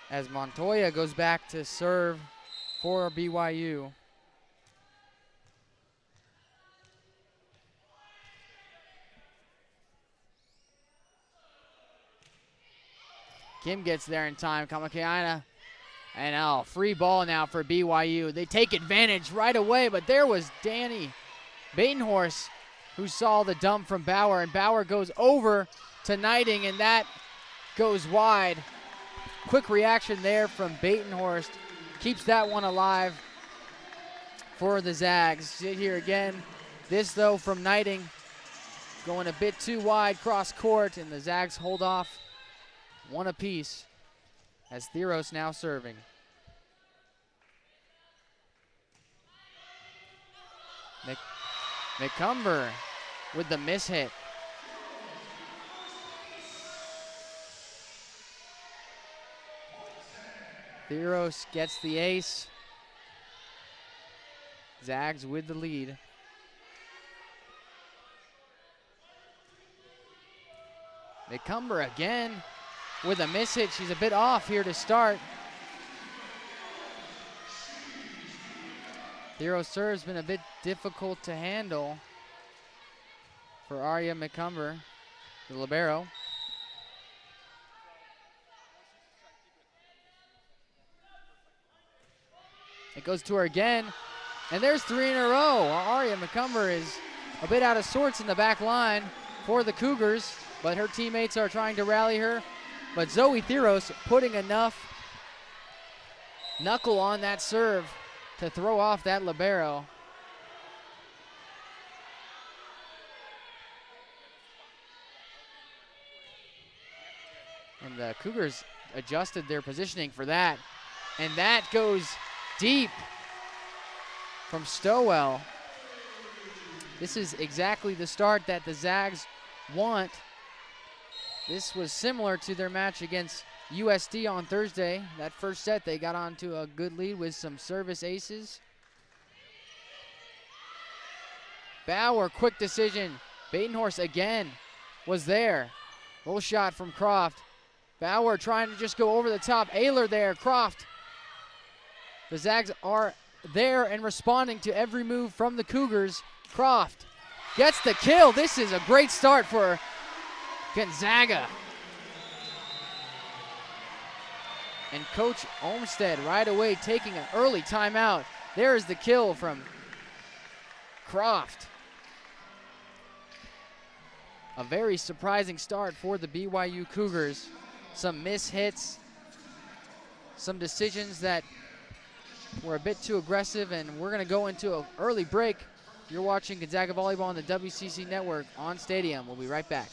as Montoya goes back to serve for BYU. Kim gets there in time. Kamakaina. And free ball now for BYU. They take advantage right away, but there was Danny Batenhorst who saw the dump from Bauer, and Bauer goes over to Knighting, and that goes wide. Quick reaction there from Batenhorst. Keeps that one alive for the Zags. See here again. This, though, from Knighting. Going a bit too wide cross court, and the Zags hold off one apiece as Theros now serving. McCumber with the mishit. Theros gets the ace. Zags with the lead. McCumber again with a mishit. She's a bit off here to start. Theros serve's been a bit difficult to handle for Arya McCumber, the libero. It goes to her again, and there's 3 in a row. Arya McCumber is a bit out of sorts in the back line for the Cougars, but her teammates are trying to rally her. But Zoe Theros putting enough knuckle on that serve to throw off that libero. And the Cougars adjusted their positioning for that. And that goes deep from Stowell. This is exactly the start that the Zags want. This was similar to their match against USD on Thursday. That first set, they got onto a good lead with some service aces. Bauer, quick decision. Batenhorst again was there. Roll shot from Croft. Bauer trying to just go over the top. Ayler there, Croft. The Zags are there and responding to every move from the Cougars. Croft gets the kill. This is a great start for Gonzaga. And Coach Olmsted right away taking an early timeout. There is the kill from Croft. A very surprising start for the BYU Cougars. Some mishits, some decisions that were a bit too aggressive, and we're going to go into an early break. You're watching Gonzaga Volleyball on the WCC Network on Stadium. We'll be right back.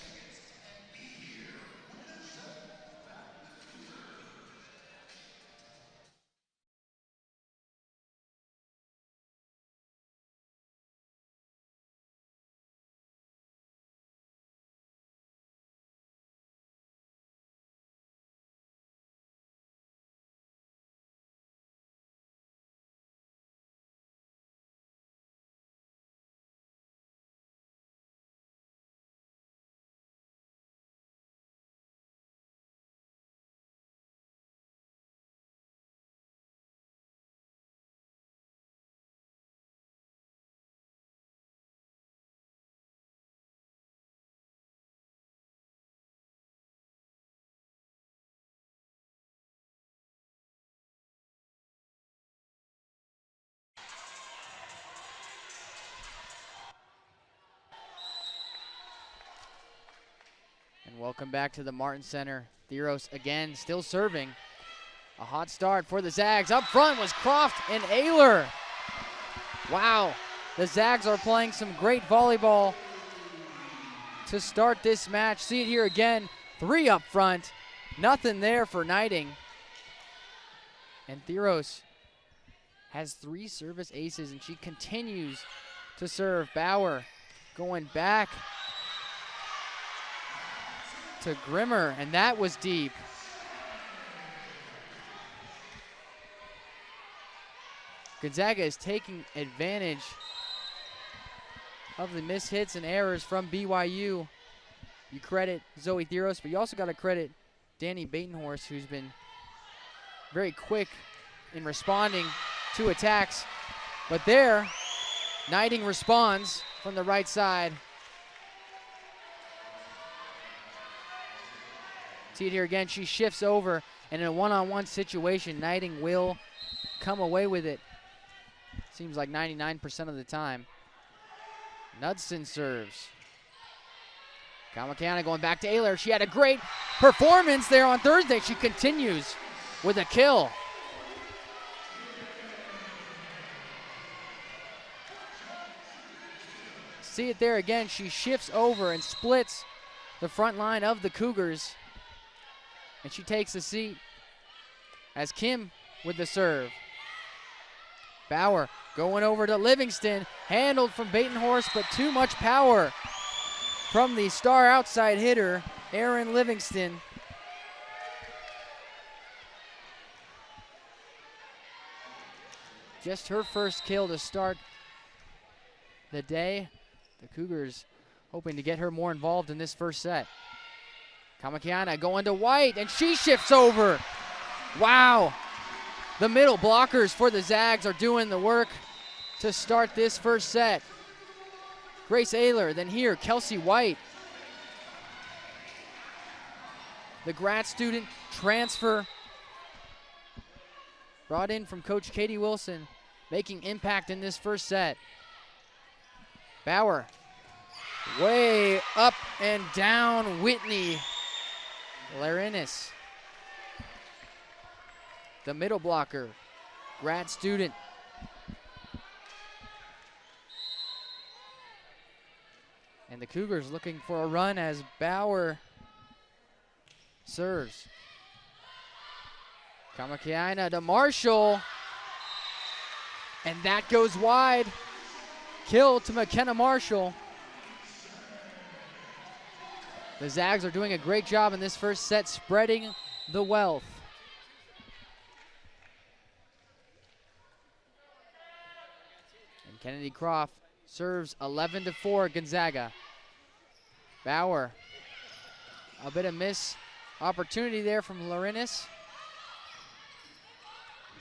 And welcome back to the Martin Center. Theros again, still serving. A hot start for the Zags. Up front was Croft and Ayler. Wow, the Zags are playing some great volleyball to start this match. See it here again, 3 up front. Nothing there for Knighting. And Theros has 3 service aces, and she continues to serve. Bauer going back to Grimmer, and that was deep. Gonzaga is taking advantage of the mishits and errors from BYU. You credit Zoe Theros, but you also got to credit Danny Batenhorst, who's been very quick in responding to attacks. But there, Knighting responds from the right side. See it here again, she shifts over, and in a one-on-one situation, Knighting will come away with it. Seems like 99% of the time. Knudsen serves. Kamakaina going back to Ayler. She had a great performance there on Thursday. She continues with a kill. See it there again. She shifts over and splits the front line of the Cougars. And she takes a seat as Kim with the serve. Bauer going over to Livingston. Handled from Batenhorst, but too much power from the star outside hitter, Erin Livingston. Just her first kill to start the day. The Cougars hoping to get her more involved in this first set. Kamakiana going to White, and she shifts over. Wow. The middle blockers for the Zags are doing the work to start this first set. Grace Ayler, then here, Kelsey White. The grad student transfer brought in from Coach Katie Wilson, making impact in this first set. Bauer, way up and down, Whitney Larinis. The middle blocker, grad student. And the Cougars looking for a run as Bauer serves. Kamakiaina to Marshall. And that goes wide. Kill to McKenna Marshall. The Zags are doing a great job in this first set, spreading the wealth. And Kennedy Croft serves 11-4 Gonzaga. Bauer, a bit of miss opportunity there from Larinis.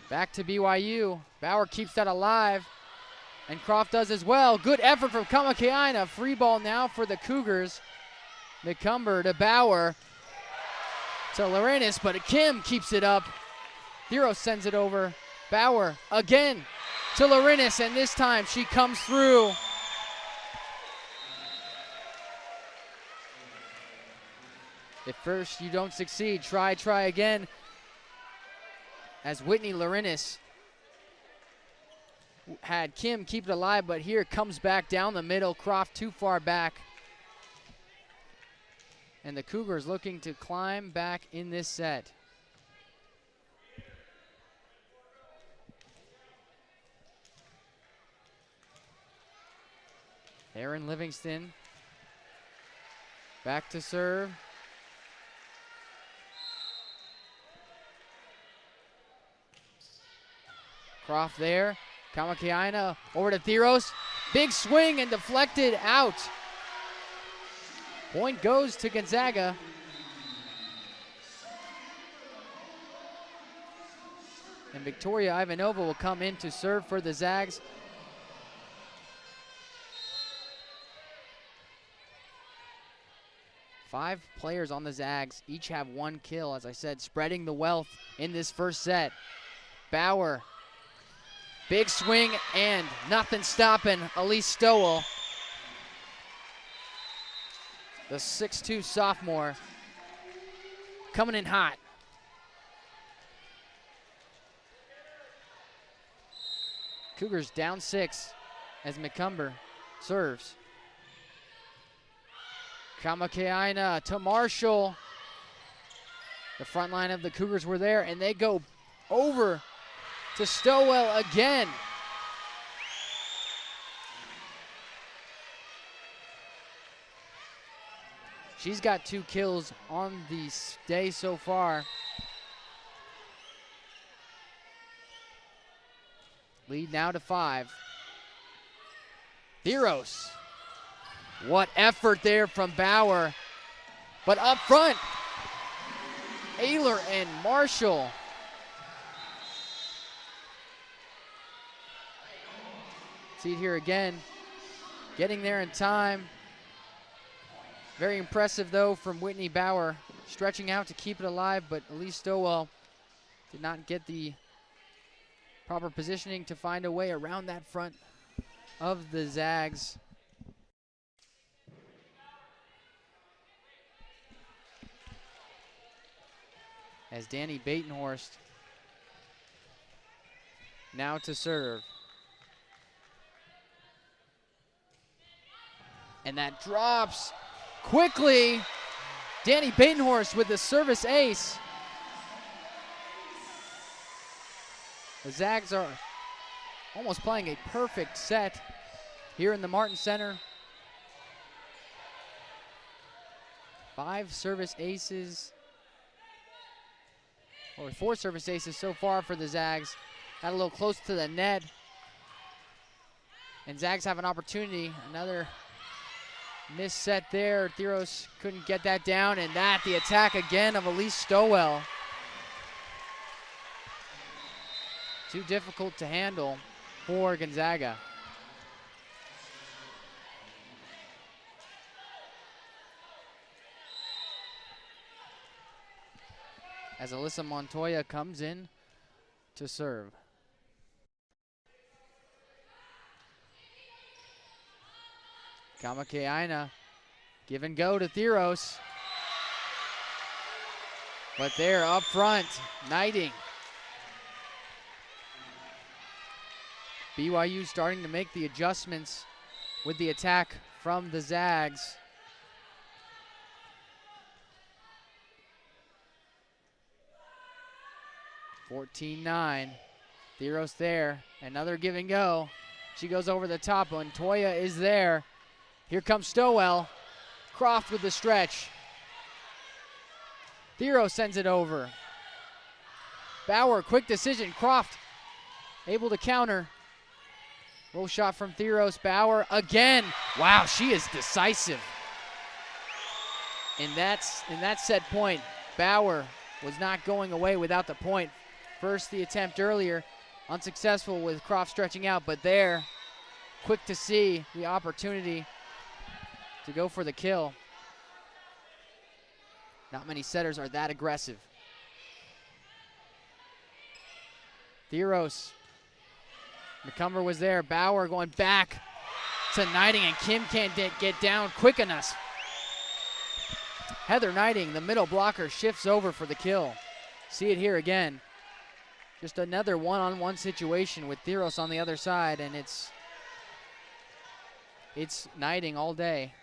Back to BYU. Bauer keeps that alive, and Croft does as well. Good effort from Kamakiaina. Free ball now for the Cougars. McCumber to Bauer to Larinis, but Kim keeps it up. Hero sends it over. Bauer again to Larinis, and this time she comes through. If first you don't succeed, try again. As Whitney Larinis had Kim keep it alive, but here comes back down the middle. Croft too far back. And the Cougars looking to climb back in this set. Erin Livingston back to serve. Croft there. Kamakiaina over to Theros. Big swing and deflected out. Point goes to Gonzaga. And Victoria Ivanova will come in to serve for the Zags. Five players on the Zags, each have one kill, as I said, spreading the wealth in this first set. Bauer, big swing, and nothing stopping Elise Stowell. The 6'2" sophomore coming in hot. Cougars down 6 as McCumber serves. Kamakiaina to Marshall. The front line of the Cougars were there, and they go over to Stowell again. She's got 2 kills on the day so far. Lead now to 5. Theros. What effort there from Bauer. But up front, Ayler and Marshall See it here again. Getting there in time. Very impressive, though, from Whitney Bauer. Stretching out to keep it alive, but Elise Stowell did not get the proper positioning to find a way around that front of the Zags. As Danny Batenhorst now to serve. And that drops quickly. Danny Batenhorst with the service ace. The Zags are almost playing a perfect set here in the Martin Center. 5 service aces, or 4 service aces so far for the Zags. Got a little close to the net. And Zags have an opportunity. Another missed set there. Theros couldn't get that down, and that the attack again of Elise Stowell. Too difficult to handle for Gonzaga. As Alyssa Montoya comes in to serve. Kamakaina, give and go to Theros. But there up front, Knighting. BYU starting to make the adjustments with the attack from the Zags. (14-9). Theros there. Another give and go. She goes over the top. Montoya is there. Here comes Stowell. Croft with the stretch. Theros sends it over. Bauer, quick decision. Croft able to counter. Low shot from Theros. Bauer again. Wow, she is decisive. In that set point, Bauer was not going away without the point. First, the attempt earlier, unsuccessful with Croft stretching out, but there, quick to see the opportunity to go for the kill. Not many setters are that aggressive. Theros. McCumber was there. Bauer going back to Knighting, and Kim can't get down quick enough. Heather Knighting, the middle blocker, shifts over for the kill. See it here again. Just another one-on-one situation with Theros on the other side, and it's Knighting all day.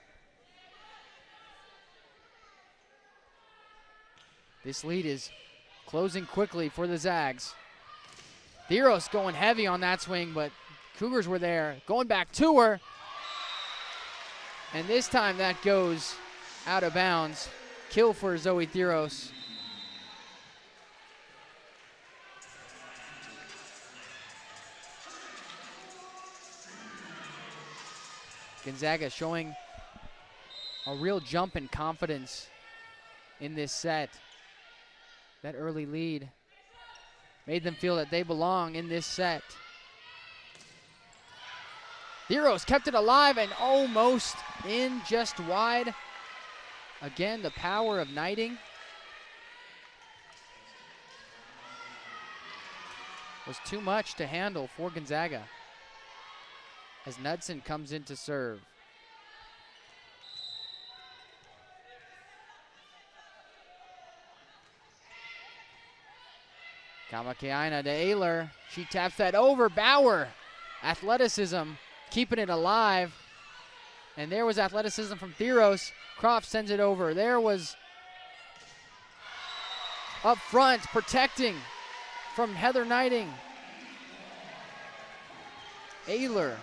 This lead is closing quickly for the Zags. Theros going heavy on that swing, but Cougars were there. Going back to her. And this time that goes out of bounds. Kill for Zoe Theros. Gonzaga showing a real jump in confidence in this set. That early lead made them feel that they belong in this set. Theros kept it alive and almost in, just wide. Again, the power of Knighting was too much to handle for Gonzaga as Knudsen comes in to serve. Kamakaina to Ayler. She taps that over. Bauer. Athleticism, keeping it alive. And there was athleticism from Theros. Croft sends it over. There was up front, protecting from Heather Knighting. Ayler.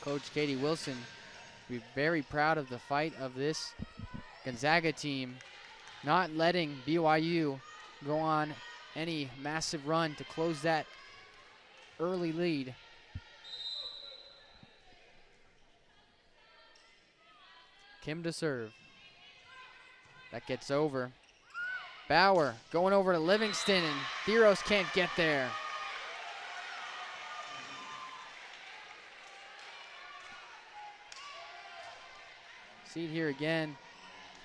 Coach Katie Wilson will be very proud of the fight of this Gonzaga team, not letting BYU go on any massive run to close that early lead. Kim to serve. That gets over. Bauer going over to Livingston, and Theros can't get there. See it here again,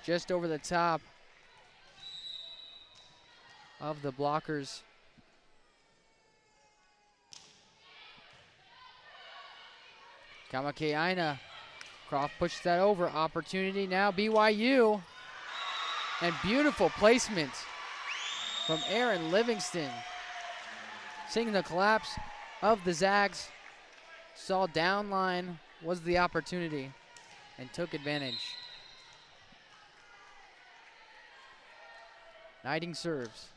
just over the top of the blockers. Kamakaina. Croft pushes that over. Opportunity now, BYU. And beautiful placement from Aaron Livingston. Seeing the collapse of the Zags. Saw down line was the opportunity and took advantage. Knighting serves.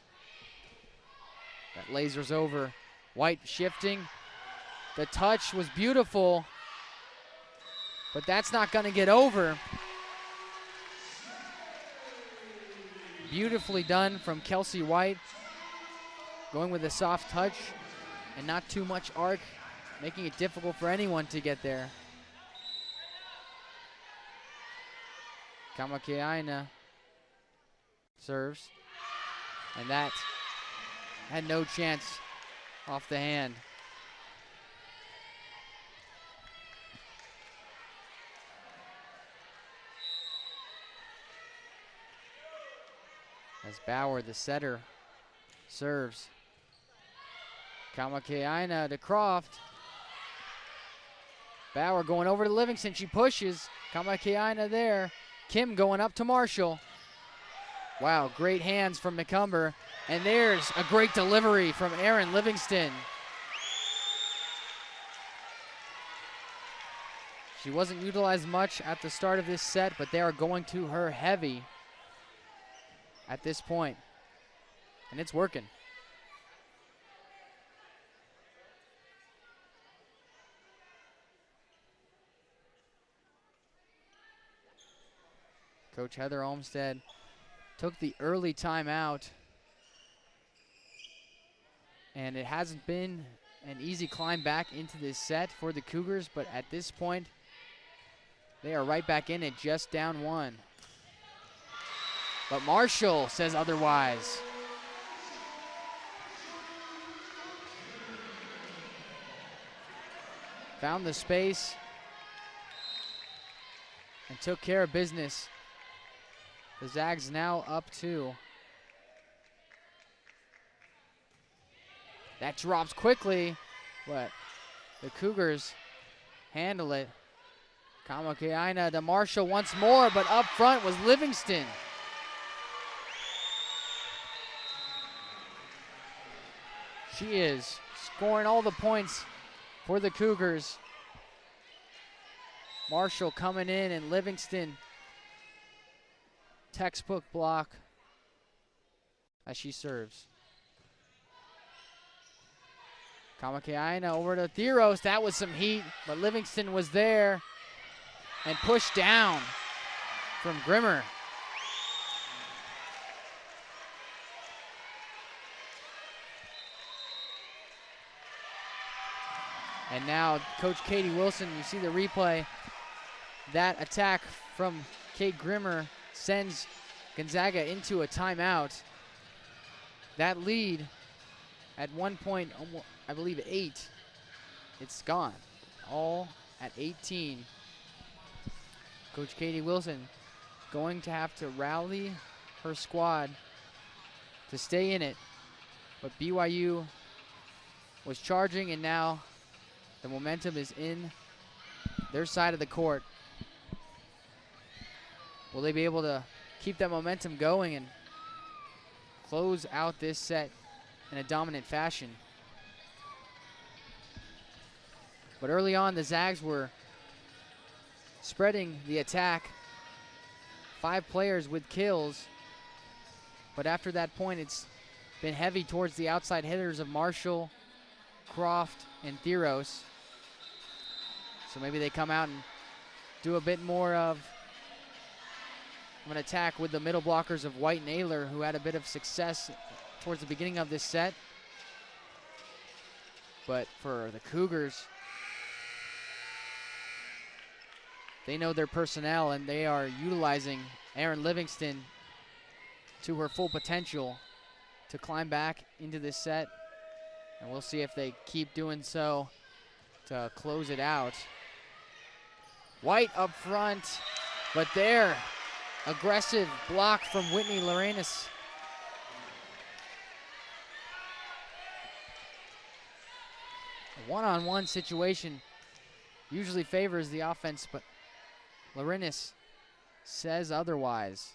That lasers over. White shifting. The touch was beautiful, but that's not going to get over. Beautifully done from Kelsey White. Going with a soft touch and not too much arc, making it difficult for anyone to get there. Kamakaina serves, and that had no chance off the hand. As Bauer, the setter, serves. Kamakaina to Croft. Bauer going over to Livingston. She pushes. Kamakaina there. Kim going up to Marshall. Wow, great hands from McCumber. And there's a great delivery from Aaron Livingston. She wasn't utilized much at the start of this set, but they are going to her heavy at this point, and it's working. Coach Heather Olmstead took the early timeout, and it hasn't been an easy climb back into this set for the Cougars, but at this point, they are right back in it, just down one. But Marshall says otherwise. Found the space and took care of business. The Zags now up 2. That drops quickly, but the Cougars handle it. Kamakaina to Marshall once more, but up front was Livingston. She is scoring all the points for the Cougars. Marshall coming in, and Livingston, textbook block as she serves. Kamakaina over to Theros. That was some heat, but Livingston was there and pushed down from Grimmer. And now Coach Katie Wilson, you see the replay. That attack from Kate Grimmer sends Gonzaga into a timeout. That lead at 1 point, I believe 8, it's gone. All at 18. Coach Katie Wilson going to have to rally her squad to stay in it. But BYU was charging, and now the momentum is in their side of the court. Will they be able to keep that momentum going and close out this set in a dominant fashion? But early on, the Zags were spreading the attack. 5 players with kills. But after that point, it's been heavy towards the outside hitters of Marshall, Croft, and Theros. So maybe they come out and do a bit more of an attack with the middle blockers of White and Ayler, who had a bit of success towards the beginning of this set. But for the Cougars, they know their personnel, and they are utilizing Aaron Livingston to her full potential to climb back into this set. And we'll see if they keep doing so to close it out. White up front, but there, aggressive block from Whitney Lorenas. A one-on-one situation usually favors the offense, but Lorenas says otherwise.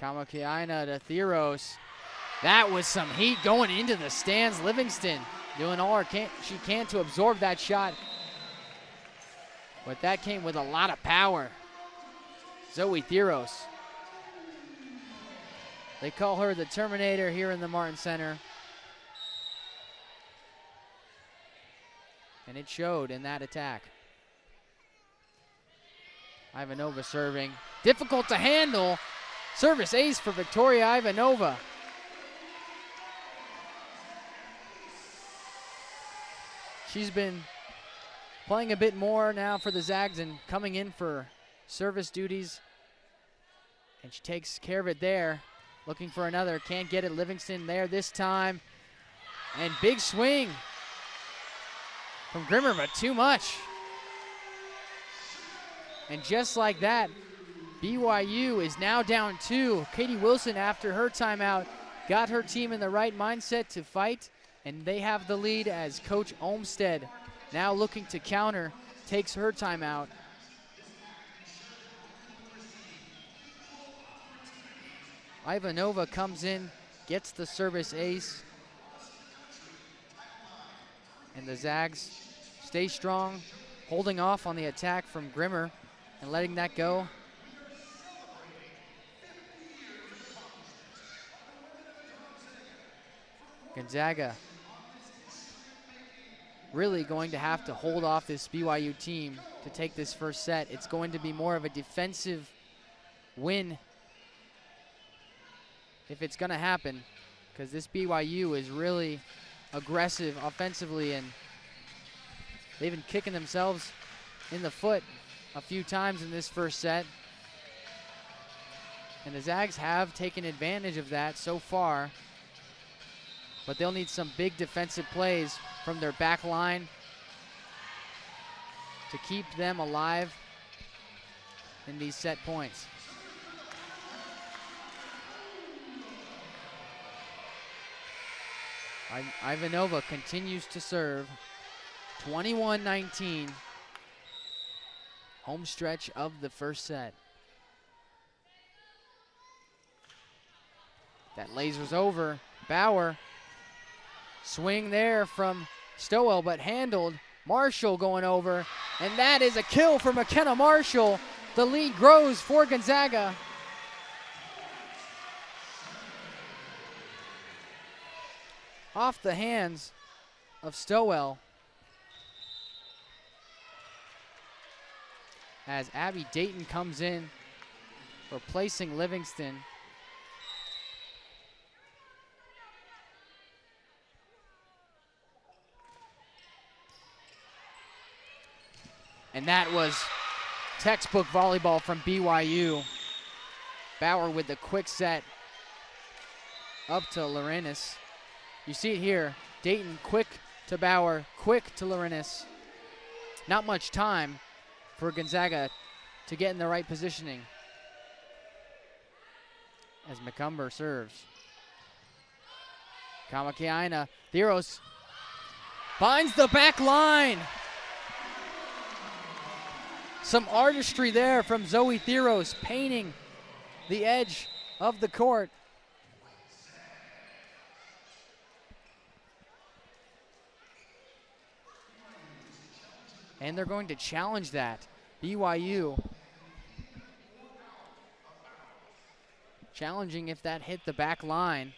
Kamakiaina to Theros. That was some heat going into the stands. Livingston doing all she can to absorb that shot. But that came with a lot of power. Zoe Theros. They call her the Terminator here in the Martin Center. And it showed in that attack. Ivanova serving. Difficult to handle. Service ace for Victoria Ivanova. She's been playing a bit more now for the Zags and coming in for service duties. And she takes care of it there. Looking for another, can't get it. Livingston there this time. And big swing from Grimmer, but too much. And just like that, BYU is now down 2. Katie Wilson, after her timeout, got her team in the right mindset to fight, and they have the lead as Coach Olmstead, now looking to counter, takes her timeout. Ivanova comes in, gets the service ace. And the Zags stay strong, holding off on the attack from Grimmer and letting that go. Gonzaga really going to have to hold off this BYU team to take this first set. It's going to be more of a defensive win if it's going to happen, because this BYU is really aggressive offensively, and they've been kicking themselves in the foot a few times in this first set. And the Zags have taken advantage of that so far, but they'll need some big defensive plays from their back line to keep them alive in these set points. Ivanova continues to serve. 21-19. Home stretch of the first set. That laser's over. Bauer. Swing there from Stowell, but handled. Marshall going over. And that is a kill for McKenna Marshall. The lead grows for Gonzaga. Off the hands of Stowell. As Abby Dayton comes in, replacing Livingston. And that was textbook volleyball from BYU. Bauer with the quick set up to Lorenas. You see it here, Dayton quick to Bauer, quick to Lorenas. Not much time for Gonzaga to get in the right positioning as McCumber serves. Kamakiaina, Theros finds the back line. Some artistry there from Zoe Theros, painting the edge of the court. And they're going to challenge that. BYU challenging if that hit the back line.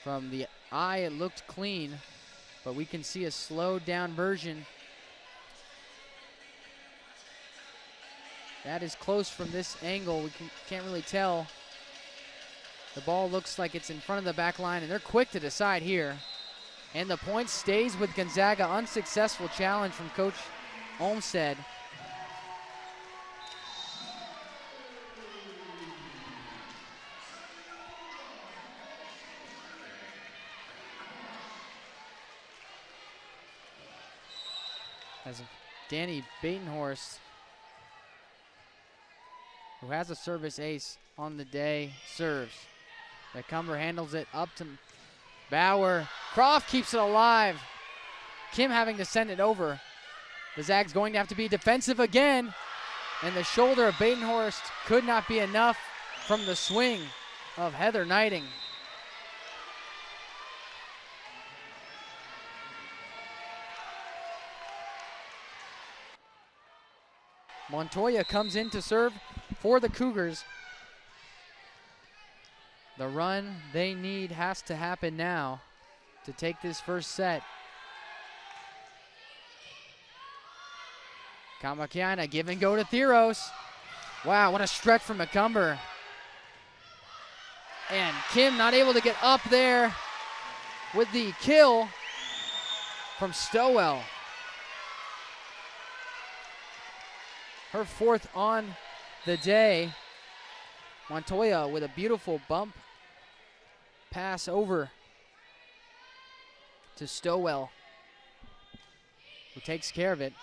From the eye, it looked clean, but we can see a slowed down version. That is close from this angle. We can't really tell. The ball looks like it's in front of the back line, and they're quick to decide here. And the point stays with Gonzaga. Unsuccessful challenge from Coach Olmsted. As Danny Batenhorst, who has a service ace on the day, serves. McCumber handles it up to Bauer. Croft keeps it alive. Kim having to send it over. The Zags going to have to be defensive again. And the shoulder of Batenhorst could not be enough from the swing of Heather Knighting. Montoya comes in to serve for the Cougars. The run they need has to happen now to take this first set. Kamakiana give and go to Theros. Wow, what a stretch from McCumber. And Kim not able to get up there with the kill from Stowell. Her fourth on the day. Montoya with a beautiful bump pass over to Stowell, who takes care of it.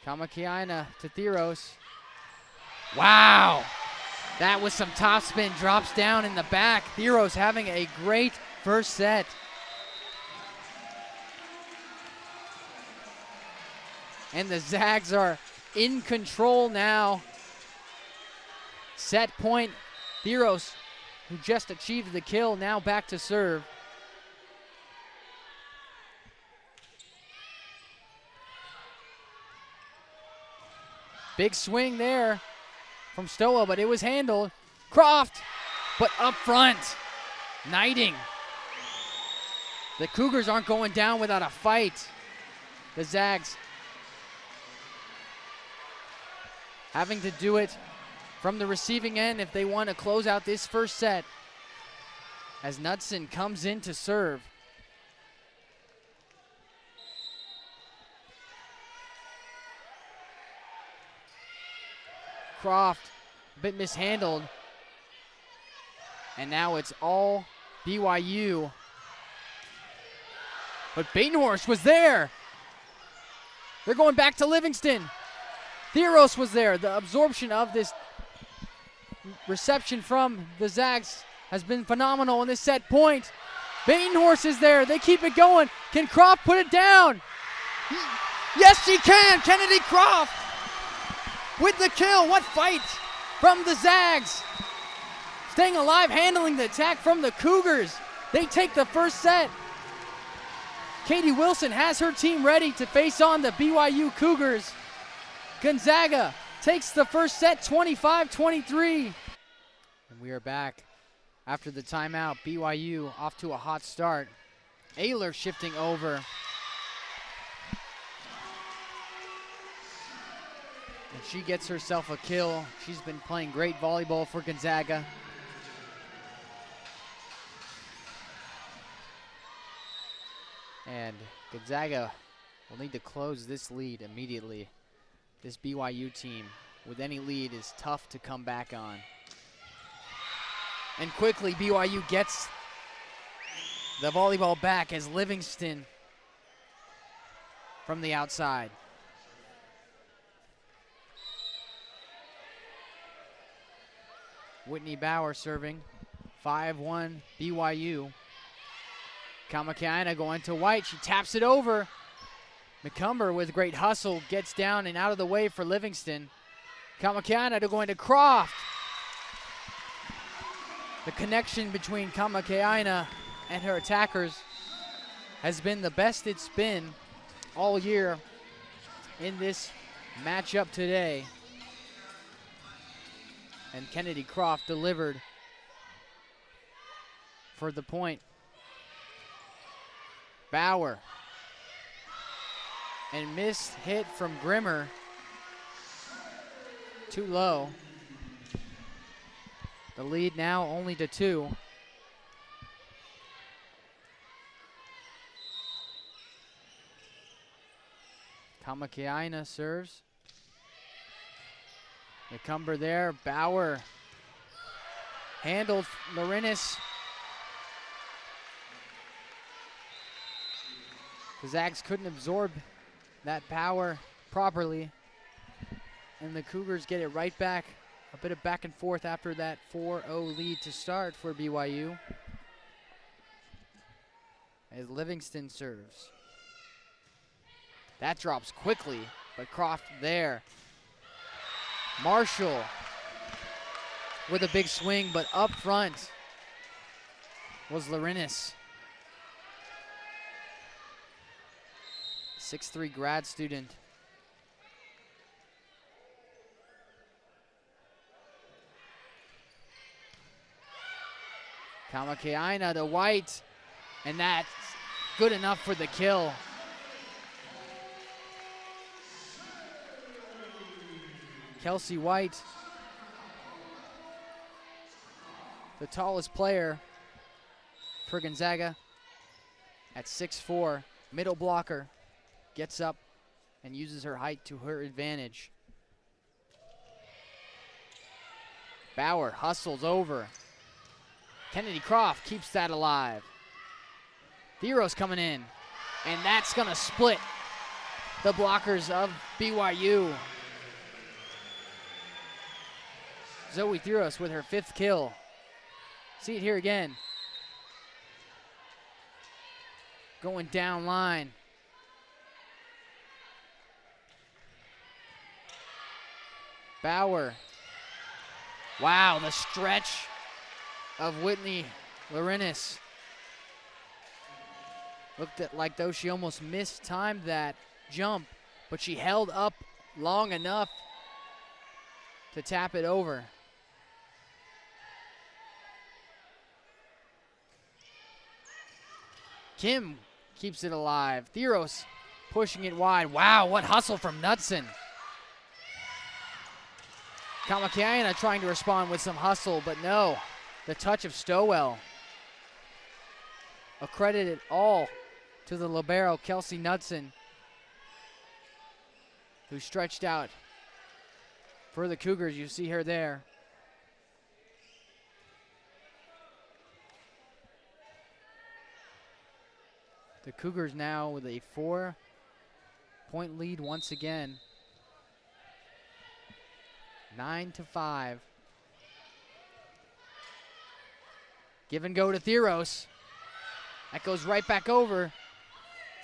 Kamakiana to Theros. Wow! That was some topspin, drops down in the back. Theros having a great first set. And the Zags are in control now. Set point, Theros, who just achieved the kill, now back to serve. Big swing there from Stowell, but it was handled. Croft, but up front, Knighting. The Cougars aren't going down without a fight. The Zags having to do it from the receiving end if they want to close out this first set, as Knudsen comes in to serve. Croft, a bit mishandled. And now it's all BYU. But Batenhorst was there. They're going back to Livingston. Theros was there. The absorption of this reception from the Zags has been phenomenal in this set point. Batenhorst is there. They keep it going. Can Croft put it down? Yes, she can. Kennedy Croft with the kill. What fight from the Zags. Staying alive, handling the attack from the Cougars. They take the first set. Katie Wilson has her team ready to face on the BYU Cougars. Gonzaga takes the first set 25-23. And we are back after the timeout. BYU off to a hot start. Ayler shifting over. And she gets herself a kill. She's been playing great volleyball for Gonzaga. And Gonzaga will need to close this lead immediately. This BYU team, with any lead, is tough to come back on. And quickly, BYU gets the volleyball back as Livingston from the outside. Whitney Bauer serving, 5-1 BYU. Kamakiana going to White, she taps it over. McCumber with great hustle gets down and out of the way for Livingston. Kamakiana going to Croft. The connection between Kamakiana and her attackers has been the best it's been all year in this matchup today. And Kennedy Croft delivered for the point. Bauer. And missed hit from Grimmer. Too low. The lead now only to 2. Kamakaina serves. McCumber there. Bauer handled Larinis. The Zags couldn't absorb that power properly. And the Cougars get it right back. A bit of back and forth after that 4-0 lead to start for BYU. As Livingston serves. That drops quickly, but Croft there. Marshall with a big swing, but up front was Larinis. 6'3" grad student. Kamakaina to White, and that's good enough for the kill. Kelsey White, the tallest player for Gonzaga at 6'4", middle blocker, gets up and uses her height to her advantage. Bauer hustles over. Kennedy Croft keeps that alive. Theros coming in, and that's gonna split the blockers of BYU. Zoe Theros with her 5th kill. See it here again. Going down line. Bauer. Wow, the stretch of Whitney Larinis. Looked at like though she almost mistimed that jump, but she held up long enough to tap it over. Kim keeps it alive. Theros pushing it wide. Wow, what hustle from Knudsen. Kamakaina trying to respond with some hustle, but no. The touch of Stowell. Accredited all to the libero, Kelsey Knudsen, who stretched out for the Cougars. You see her there. The Cougars now with a 4-point lead once again. 9-5. Give and go to Theros. That goes right back over.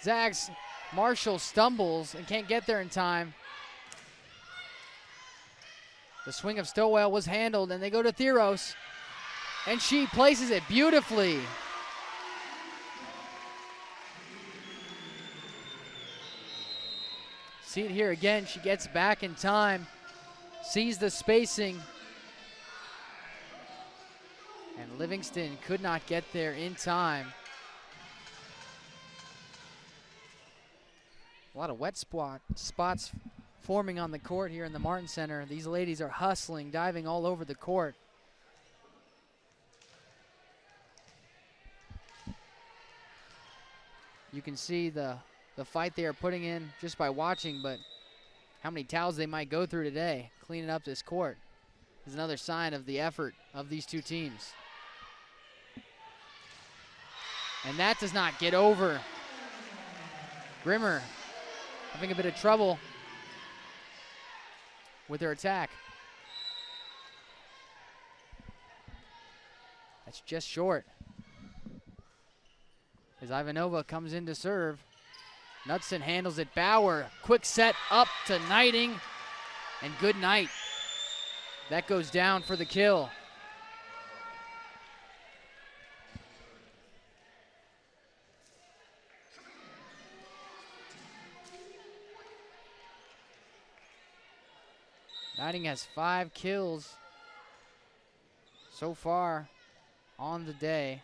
Zags, Marshall stumbles and can't get there in time. The swing of Stowell was handled, and they go to Theros, and she places it beautifully. See it here again. She gets back in time, sees the spacing, and Livingston could not get there in time. A lot of wet spots forming on the court here in the Martin Center. These ladies are hustling, diving all over the court. You can see the fight they are putting in just by watching, but how many towels they might go through today cleaning up this court is another sign of the effort of these two teams. And that does not get over. Grimmer having a bit of trouble with her attack. That's just short. As Ivanova comes in to serve. Knudsen handles it. Bauer, quick set up to Knighting, and good night. That goes down for the kill. Knighting has 5 kills so far on the day.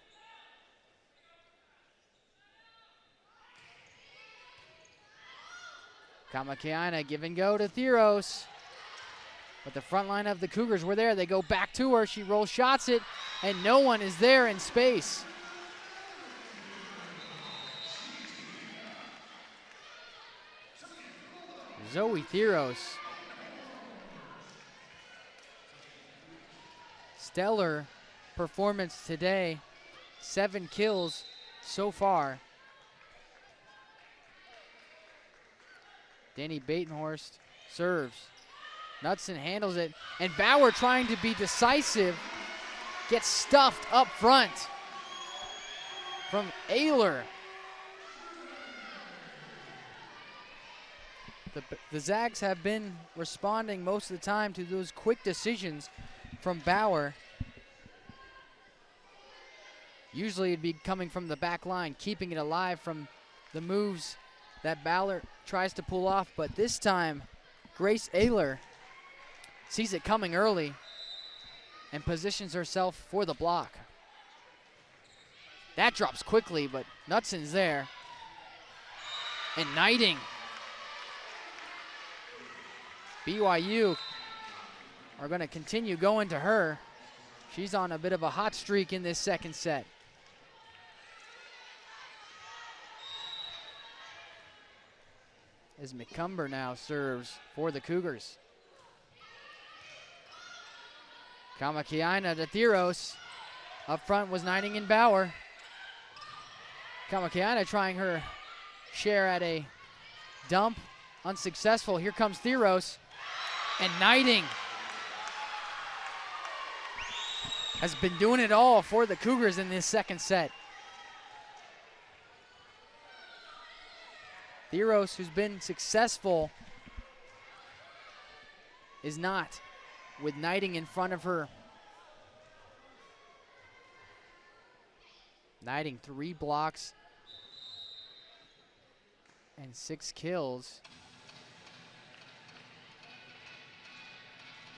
Kamakaina give and go to Theros. But the front line of the Cougars were there. They go back to her. She rolls shots it, and no one is there in space. Zoe Theros. Stellar performance today. 7 kills so far. Danny Batenhorst serves. Knudsen handles it, and Bauer, trying to be decisive, gets stuffed up front from Ayler. The Zags have been responding most of the time to those quick decisions from Bauer. Usually it'd be coming from the back line, keeping it alive from the moves that Bauer tries to pull off, but this time Grace Ayler sees it coming early and positions herself for the block. That drops quickly, but Knudsen's there. And Knighting. BYU are going to continue going to her. She's on a bit of a hot streak in this second set. As McCumber now serves for the Cougars. Kamakiaina to Theros. Up front was Knighting and Bauer. Kamakiaina trying her share at a dump. Unsuccessful. Here comes Theros. And Knighting has been doing it all for the Cougars in this second set. Theros, who's been successful, is not, with Knighting in front of her. Knighting 3 blocks and 6 kills.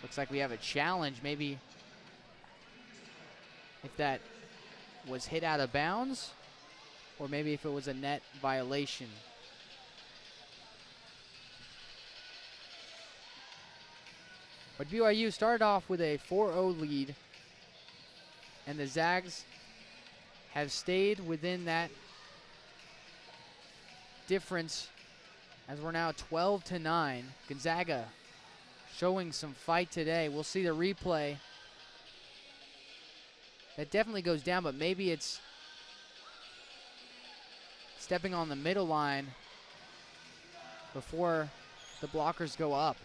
Looks like we have a challenge, maybe if that was hit out of bounds, or maybe if it was a net violation. But BYU started off with a 4-0 lead, and the Zags have stayed within that difference as we're now 12-9. Gonzaga showing some fight today. We'll see the replay. That definitely goes down, but maybe it's stepping on the middle line before the blockers go up.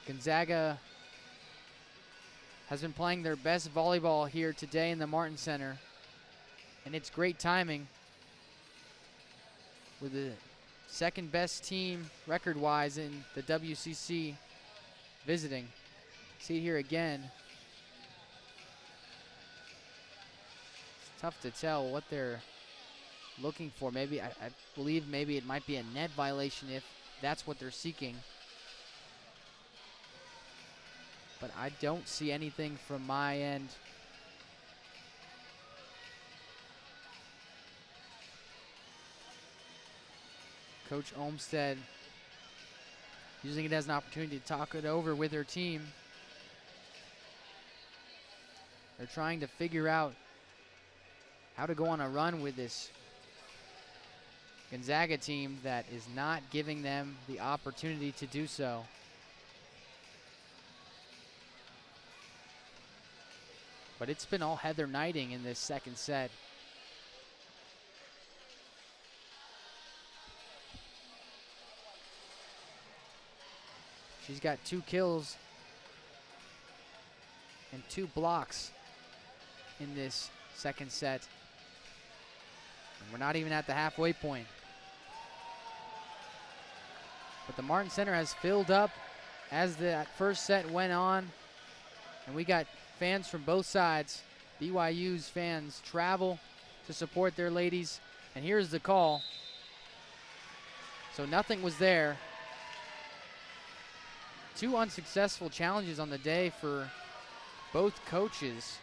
Gonzaga has been playing their best volleyball here today in the Martin Center, and it's great timing with the second best team record-wise in the WCC visiting. See it here again. It's tough to tell what they're looking for. Maybe, I believe maybe it might be a net violation if that's what they're seeking. But I don't see anything from my end. Coach Olmstead using it as an opportunity to talk it over with her team. They're trying to figure out how to go on a run with this Gonzaga team that is not giving them the opportunity to do so. But it's been all Heather Knighting in this second set. She's got 2 kills and 2 blocks in this second set. And we're not even at the halfway point. But the Martin Center has filled up as that first set went on. And we got fans from both sides. BYU's fans travel to support their ladies. And here's the call. So nothing was there. 2 unsuccessful challenges on the day for both coaches.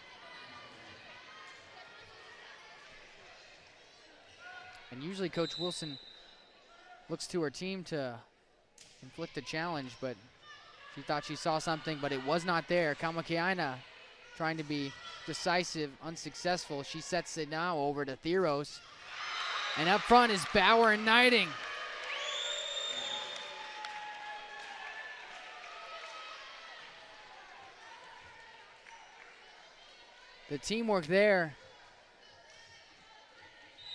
And usually Coach Wilson looks to her team to inflict a challenge, but she thought she saw something, but it was not there. Kamakiaina trying to be decisive, unsuccessful. She sets it now over to Theros. And up front is Bauer and Knighting. The teamwork there,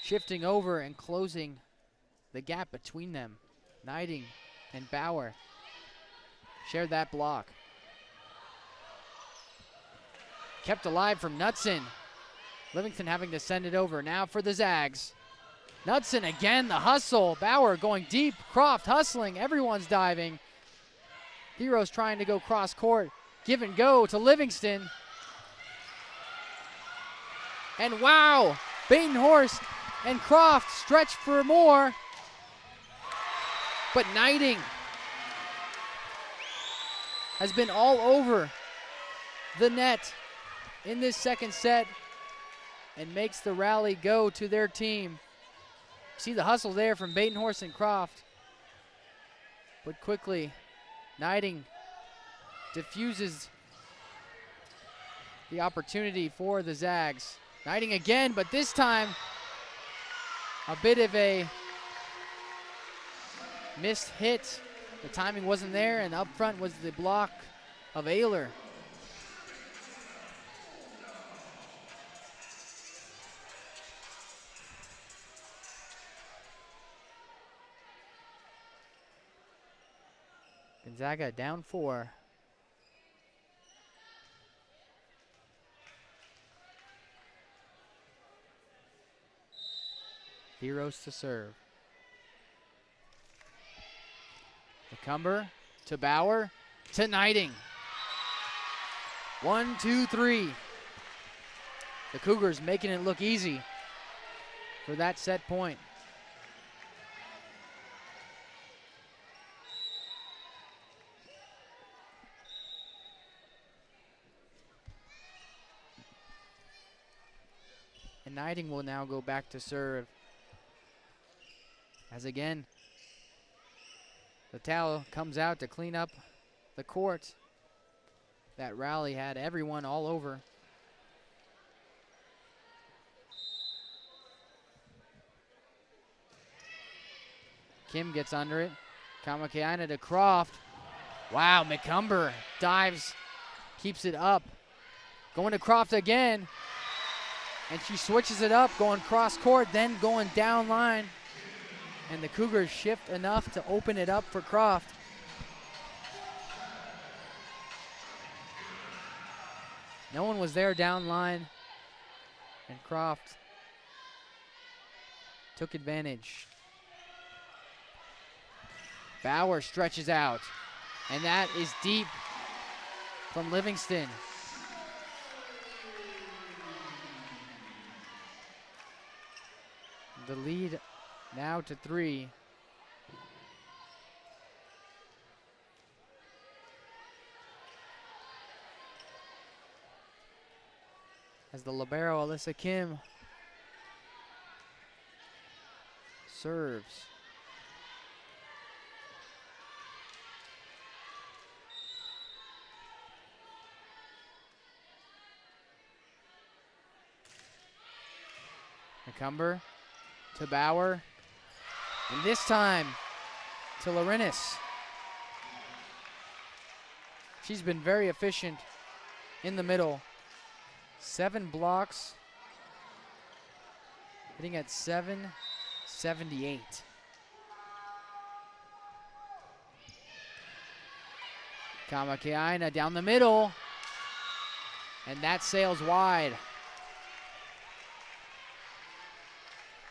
shifting over and closing the gap between them. Knighting and Bauer shared that block. Kept alive from Knutson. Livingston having to send it over now for the Zags. Knutson again, the hustle. Bauer going deep. Croft hustling. Everyone's diving. Heroes trying to go cross court. Give and go to Livingston. And wow, Batenhorst and Croft stretch for more. But Knighting has been all over the net in this second set and makes the rally go to their team. See the hustle there from Batenhorst and Croft. But quickly, Knighting diffuses the opportunity for the Zags. Knighting again, but this time a bit of a missed hit. The timing wasn't there, and up front was the block of Ayler. Gonzaga down 4. Heroes to serve. McCumber to Bauer to Knighting. 1, 2, 3. The Cougars making it look easy for that set point. And Knighting will now go back to serve. As again, the towel comes out to clean up the court. That rally had everyone all over. Kim gets under it. Kamakaina to Croft. Wow, McCumber dives, keeps it up. Going to Croft again. And she switches it up, going cross court, then going down line. And the Cougars shift enough to open it up for Croft. No one was there down line. And Croft took advantage. Bauer stretches out. And that is deep from Livingston. The lead now to 3. As the libero, Alyssa Kim, serves. McCumber to Bauer, and this time to Laurenis. She's been very efficient in the middle. 7 blocks, hitting at 778. Kamakaina down the middle, and that sails wide.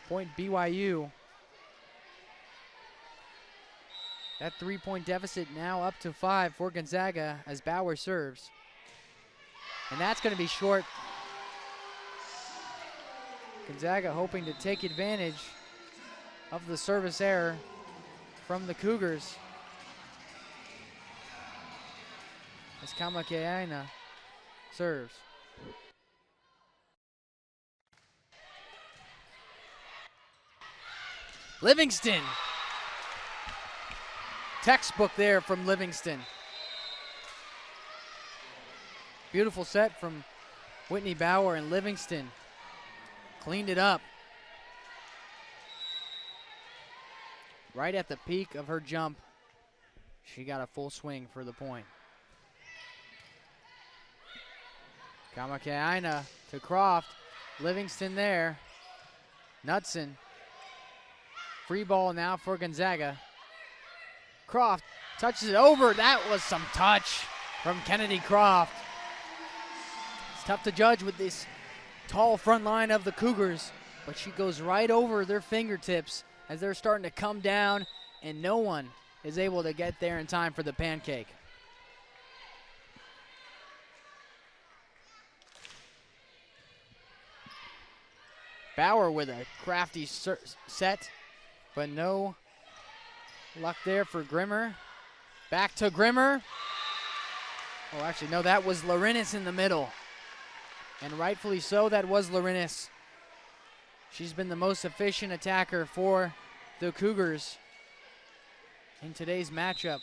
Point BYU. That 3-point deficit now up to 5 for Gonzaga as Bauer serves. And that's going to be short. Gonzaga hoping to take advantage of the service error from the Cougars. As Kamakaina serves. Livingston. Textbook there from Livingston. Beautiful set from Whitney Bauer and Livingston cleaned it up. Right at the peak of her jump, she got a full swing for the point. Kamakaina to Croft. Livingston there. Knudsen. Free ball now for Gonzaga. Croft touches it over. That was some touch from Kennedy Croft. It's tough to judge with this tall front line of the Cougars, but she goes right over their fingertips as they're starting to come down, and no one is able to get there in time for the pancake. Bauer with a crafty set, but no luck there for Grimmer. Back to Grimmer. Oh, actually, no, that was Larinis in the middle. And rightfully so, that was Larinis. She's been the most efficient attacker for the Cougars in today's matchup.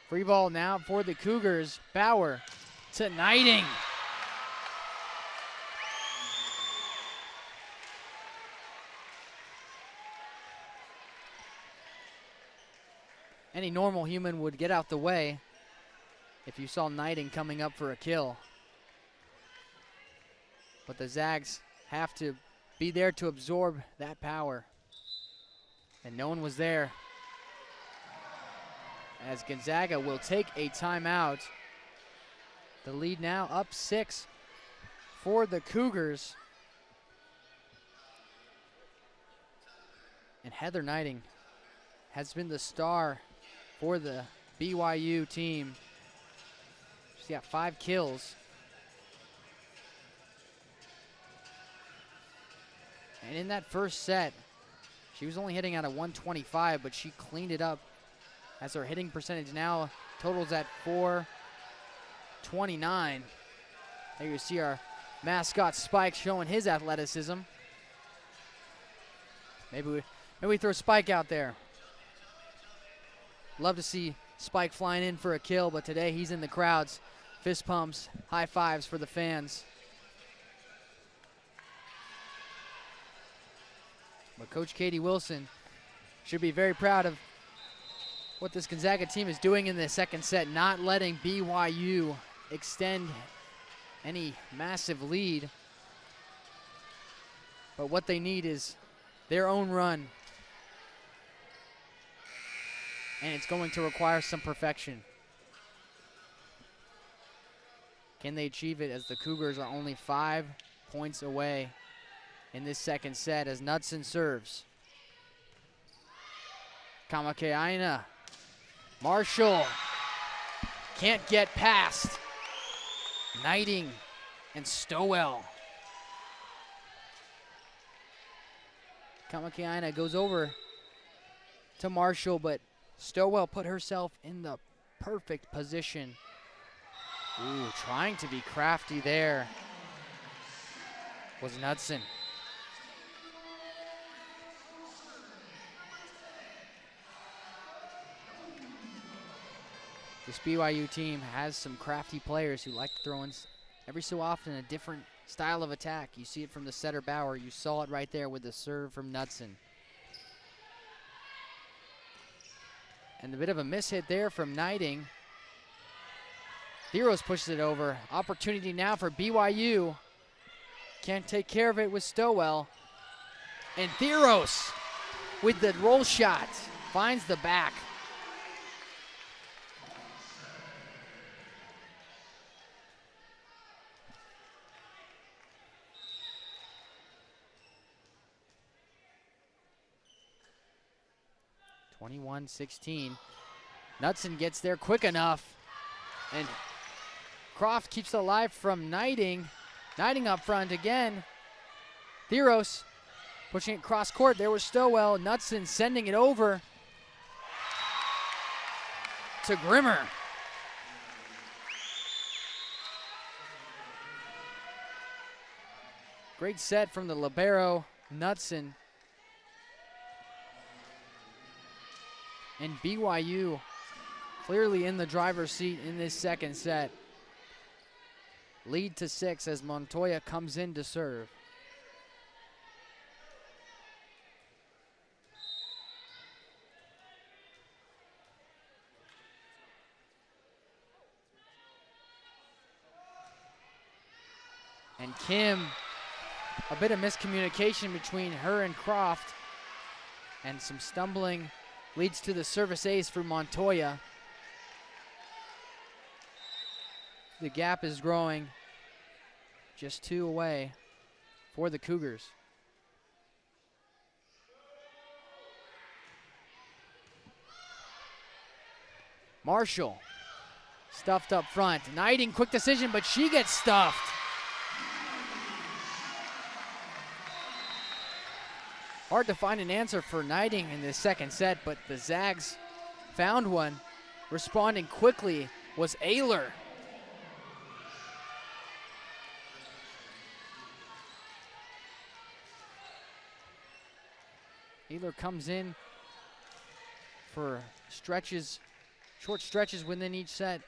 Free ball now for the Cougars. Bauer to Knighting. Any normal human would get out the way if you saw Knighting coming up for a kill. But the Zags have to be there to absorb that power. And no one was there. As Gonzaga will take a timeout. The lead now up 6 for the Cougars. And Heather Knighting has been the star for the BYU team. She's got 5 kills. And in that first set, she was only hitting at a 125, but she cleaned it up as her hitting percentage now totals at 429. There you see our mascot Spike showing his athleticism. Maybe we throw Spike out there. Love to see Spike flying in for a kill, but today he's in the crowds. Fist pumps, high fives for the fans. But Coach Katie Wilson should be very proud of what this Gonzaga team is doing in the second set, not letting BYU extend any massive lead. But what they need is their own run. And it's going to require some perfection. Can they achieve it as the Cougars are only 5 points away in this second set as Knudsen serves? Kamakaina. Marshall can't get past Knighting and Stowell. Kamakaina goes over to Marshall, but Stowell put herself in the perfect position. Ooh, trying to be crafty there was Knudsen. This BYU team has some crafty players who like to throw in every so often a different style of attack. You see it from the setter Bauer. You saw it right there with the serve from Knudsen. And a bit of a mishit there from Knighting. Theros pushes it over. Opportunity now for BYU. Can't take care of it with Stowell. And Theros with the roll shot finds the back. (21-16). Knudsen gets there quick enough. And Croft keeps it alive from Knighting. Knighting up front again. Theros pushing it cross court. There was Stowell. Knudsen sending it over to Grimmer. Great set from the libero, Knudsen. And BYU clearly in the driver's seat in this second set. Lead to 6 as Montoya comes in to serve. And Kim, a bit of miscommunication between her and Croft, and some stumbling leads to the service ace for Montoya. The gap is growing, just 2 away for the Cougars. Marshall, stuffed up front. Knighting, quick decision, but she gets stuffed. Hard to find an answer for Knighting in this second set, but the Zags found one. Responding quickly was Ayler. Ayler comes in for stretches, short stretches within each set,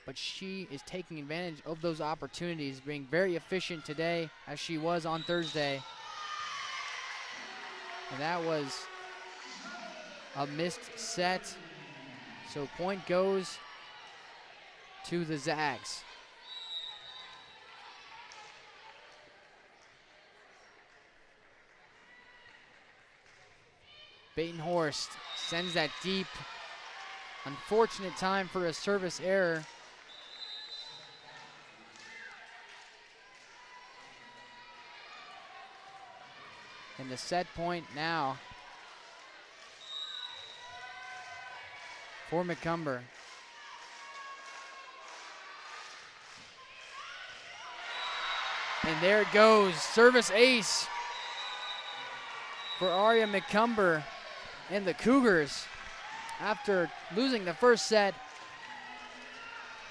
but she is taking advantage of those opportunities, being very efficient today as she was on Thursday. And that was a missed set, so point goes to the Zags. Batenhorst sends that deep. Unfortunate time for a service error. And the set point now for McCumber. And there it goes, service ace for Aria McCumber and the Cougars. After losing the first set,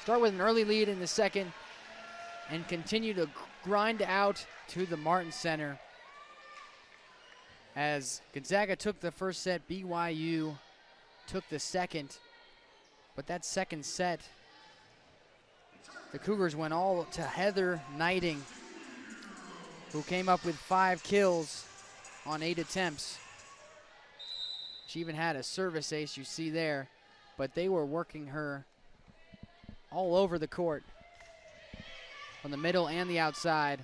start with an early lead in the second and continue to grind out to the Martin Center. As Gonzaga took the first set, BYU took the second. But that second set, the Cougars went all to Heather Knighting, who came up with 5 kills on 8 attempts. She even had a service ace you see there, but they were working her all over the court, on the middle and the outside.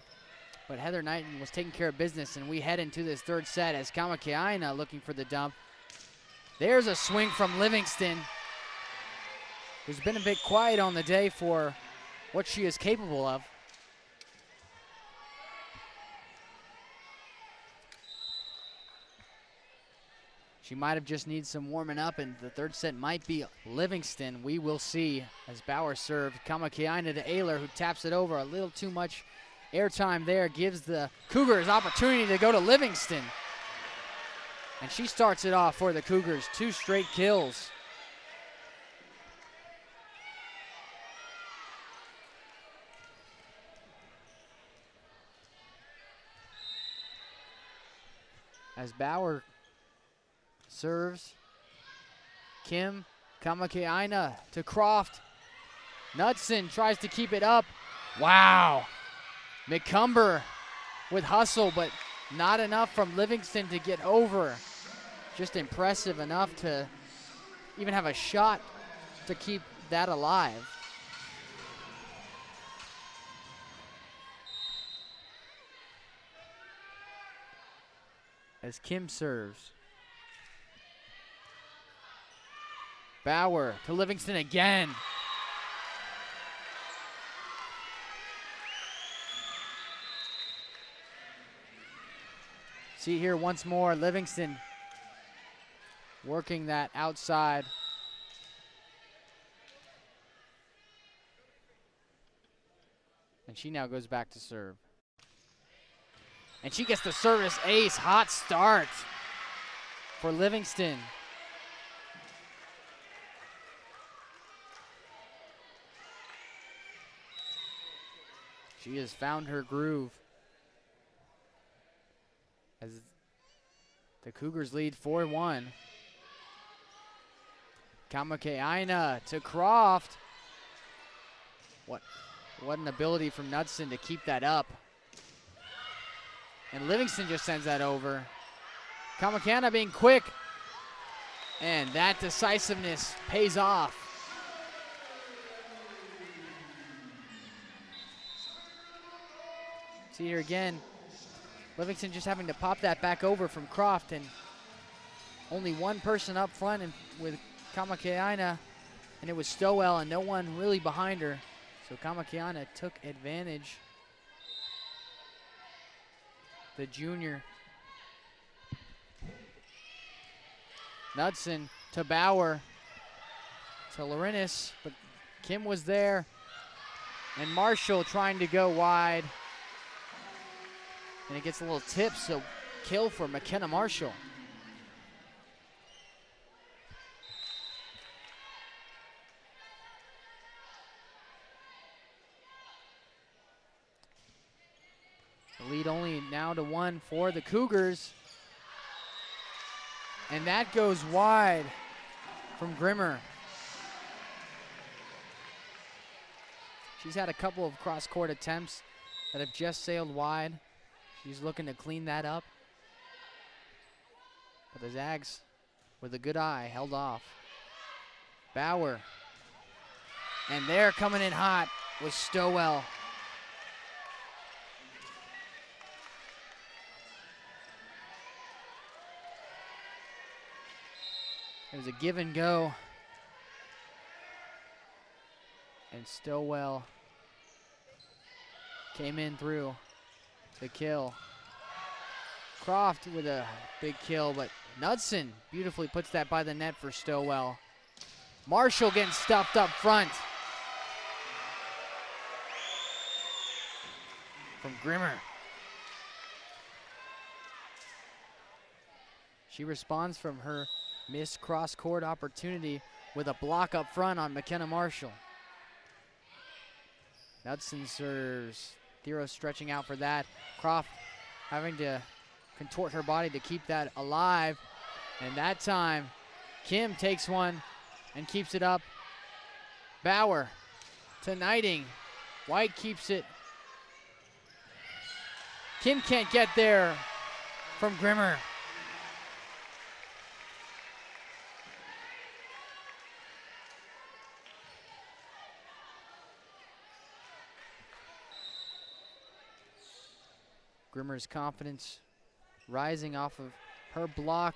But Heather Knighton was taking care of business, and we head into this third set as Kamakaina looking for the dump. There's a swing from Livingston, who's been a bit quiet on the day for what she is capable of. She might have just needed some warming up, and the third set might be Livingston. We will see as Bauer served. Kamakaina to Ayler, who taps it over. A little too much airtime there, gives the Cougars opportunity to go to Livingston. And she starts it off for the Cougars, 2 straight kills. As Bauer serves, Kim Kamakaina to Croft. Knudsen tries to keep it up. Wow. McCumber with hustle, but not enough from Livingston to get over. Just impressive enough to even have a shot to keep that alive. As Kim serves. Bauer to Livingston again. See here once more, Livingston working that outside. And she now goes back to serve. And she gets the service ace. Hot start for Livingston. She has found her groove as the Cougars lead 4-1. Kamakaina to Croft. What an ability from Knudsen to keep that up. And Livingston just sends that over. Kamakaina being quick. And that decisiveness pays off. See here again, Livingston just having to pop that back over from Croft, and only one person up front and with Kamakaina, and it was Stowell and no one really behind her. So Kamakaina took advantage. The junior. Knudsen to Bauer to Laurinus, but Kim was there. And Marshall trying to go wide. And it gets a little tip, so kill for McKenna Marshall. The lead only now to 1 for the Cougars. And that goes wide from Grimmer. She's had a couple of cross-court attempts that have just sailed wide. She's looking to clean that up. But the Zags, with a good eye, held off. Bauer. And they're coming in hot with Stowell. It was a give and go. And Stowell came in through to kill. Croft with a big kill, but Knudsen beautifully puts that by the net for Stowell. Marshall getting stuffed up front from Grimmer. She responds from her missed cross-court opportunity with a block up front on McKenna Marshall. Knudsen serves. Thero stretching out for that. Croft having to contort her body to keep that alive. And that time, Kim takes one and keeps it up. Bauer to Knighting. White keeps it. Kim can't get there from Grimmer. Grimmer's confidence rising off of her block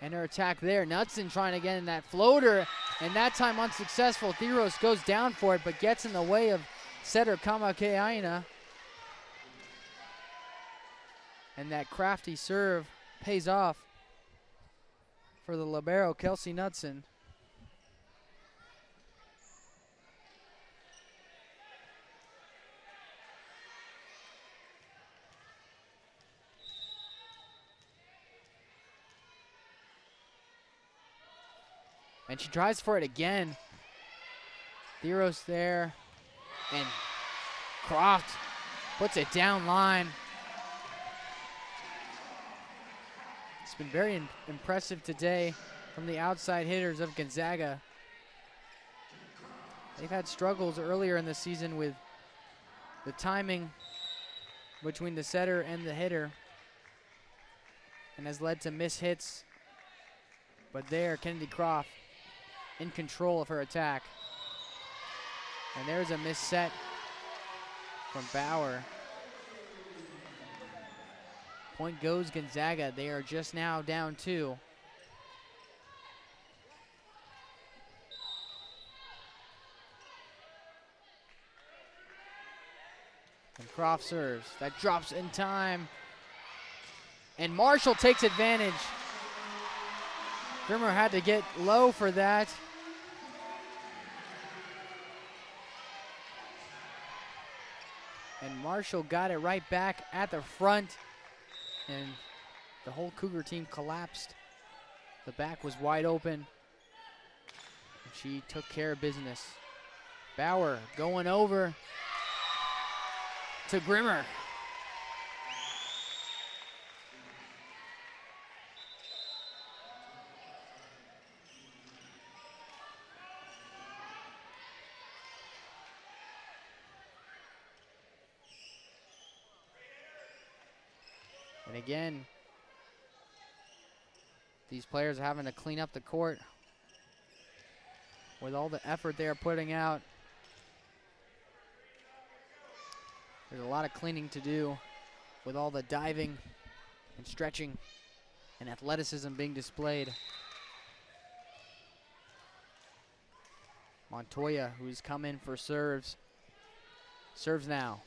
and her attack there. Knudsen trying to get in that floater, and that time unsuccessful. Theros goes down for it, but gets in the way of setter Kamakaina. And that crafty serve pays off for the libero, Kelsey Knudsen. And she tries for it again. Theros there. And Croft puts it down line. It's been very impressive today from the outside hitters of Gonzaga. They've had struggles earlier in the season with the timing between the setter and the hitter, and has led to missed hits. But there, Kennedy Croft in control of her attack. And there's a missed set from Bauer. Point goes Gonzaga. They are just now down 2. And Croft serves. That drops in time. And Marshall takes advantage. Grimmer had to get low for that. And Marshall got it right back at the front. And the whole Cougar team collapsed. The back was wide open. And she took care of business. Bauer going over to Grimmer. And again, these players are having to clean up the court with all the effort they are putting out. There's a lot of cleaning to do with all the diving and stretching and athleticism being displayed. Montoya, who's come in for serves. Serves now.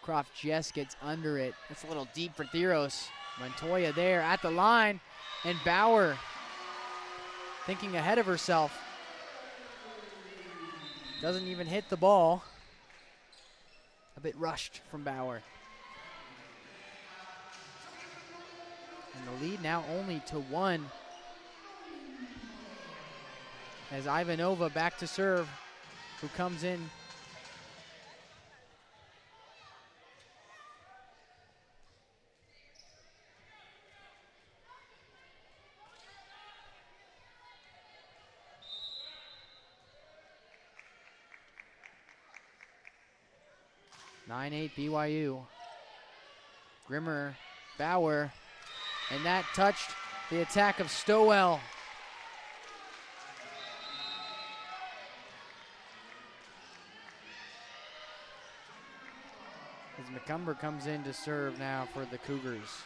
Croft just gets under it. It's a little deep for Theros. Montoya there at the line, and Bauer thinking ahead of herself. Doesn't even hit the ball. A bit rushed from Bauer. And the lead now only to 1. As Ivanova back to serve, who comes in. (9-8) BYU. Grimmer, Bauer, and that touched the attack of Stowell. As McCumber comes in to serve now for the Cougars.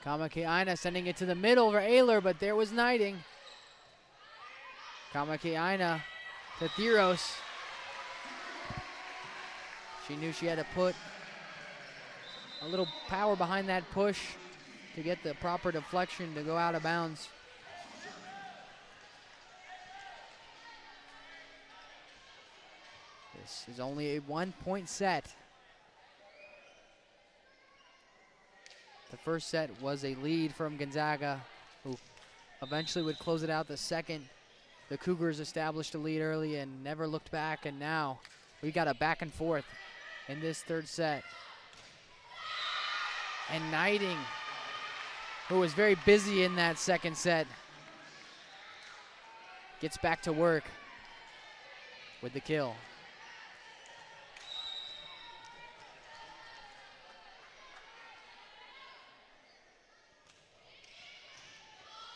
Kamake-Aina sending it to the middle for Ayler, but there was Knighting. Kamake-Aina to Theros. She knew she had to put a little power behind that push to get the proper deflection to go out of bounds. This is only a 1-point set. The first set was a lead from Gonzaga, who eventually would close it out. The second, the Cougars established a lead early and never looked back, and now we got a back and forth in this third set. And Knighting, who was very busy in that second set, gets back to work with the kill.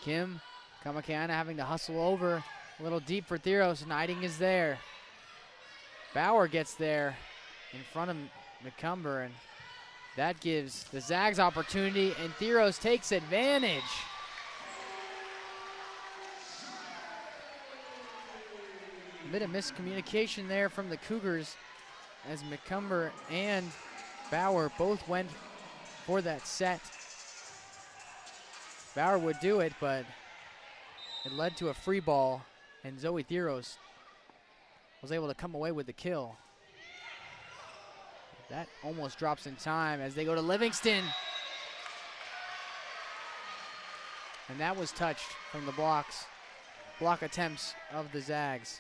Kim, Kamake-Aina having to hustle over. A little deep for Theros. Knighting is there. Bauer gets there in front of McCumber, and that gives the Zags opportunity, and Theros takes advantage. A bit of miscommunication there from the Cougars as McCumber and Bauer both went for that set. Bauer would do it, but it led to a free ball, and Zoe Theros was able to come away with the kill. That almost drops in time as they go to Livingston. And that was touched from the block attempts of the Zags.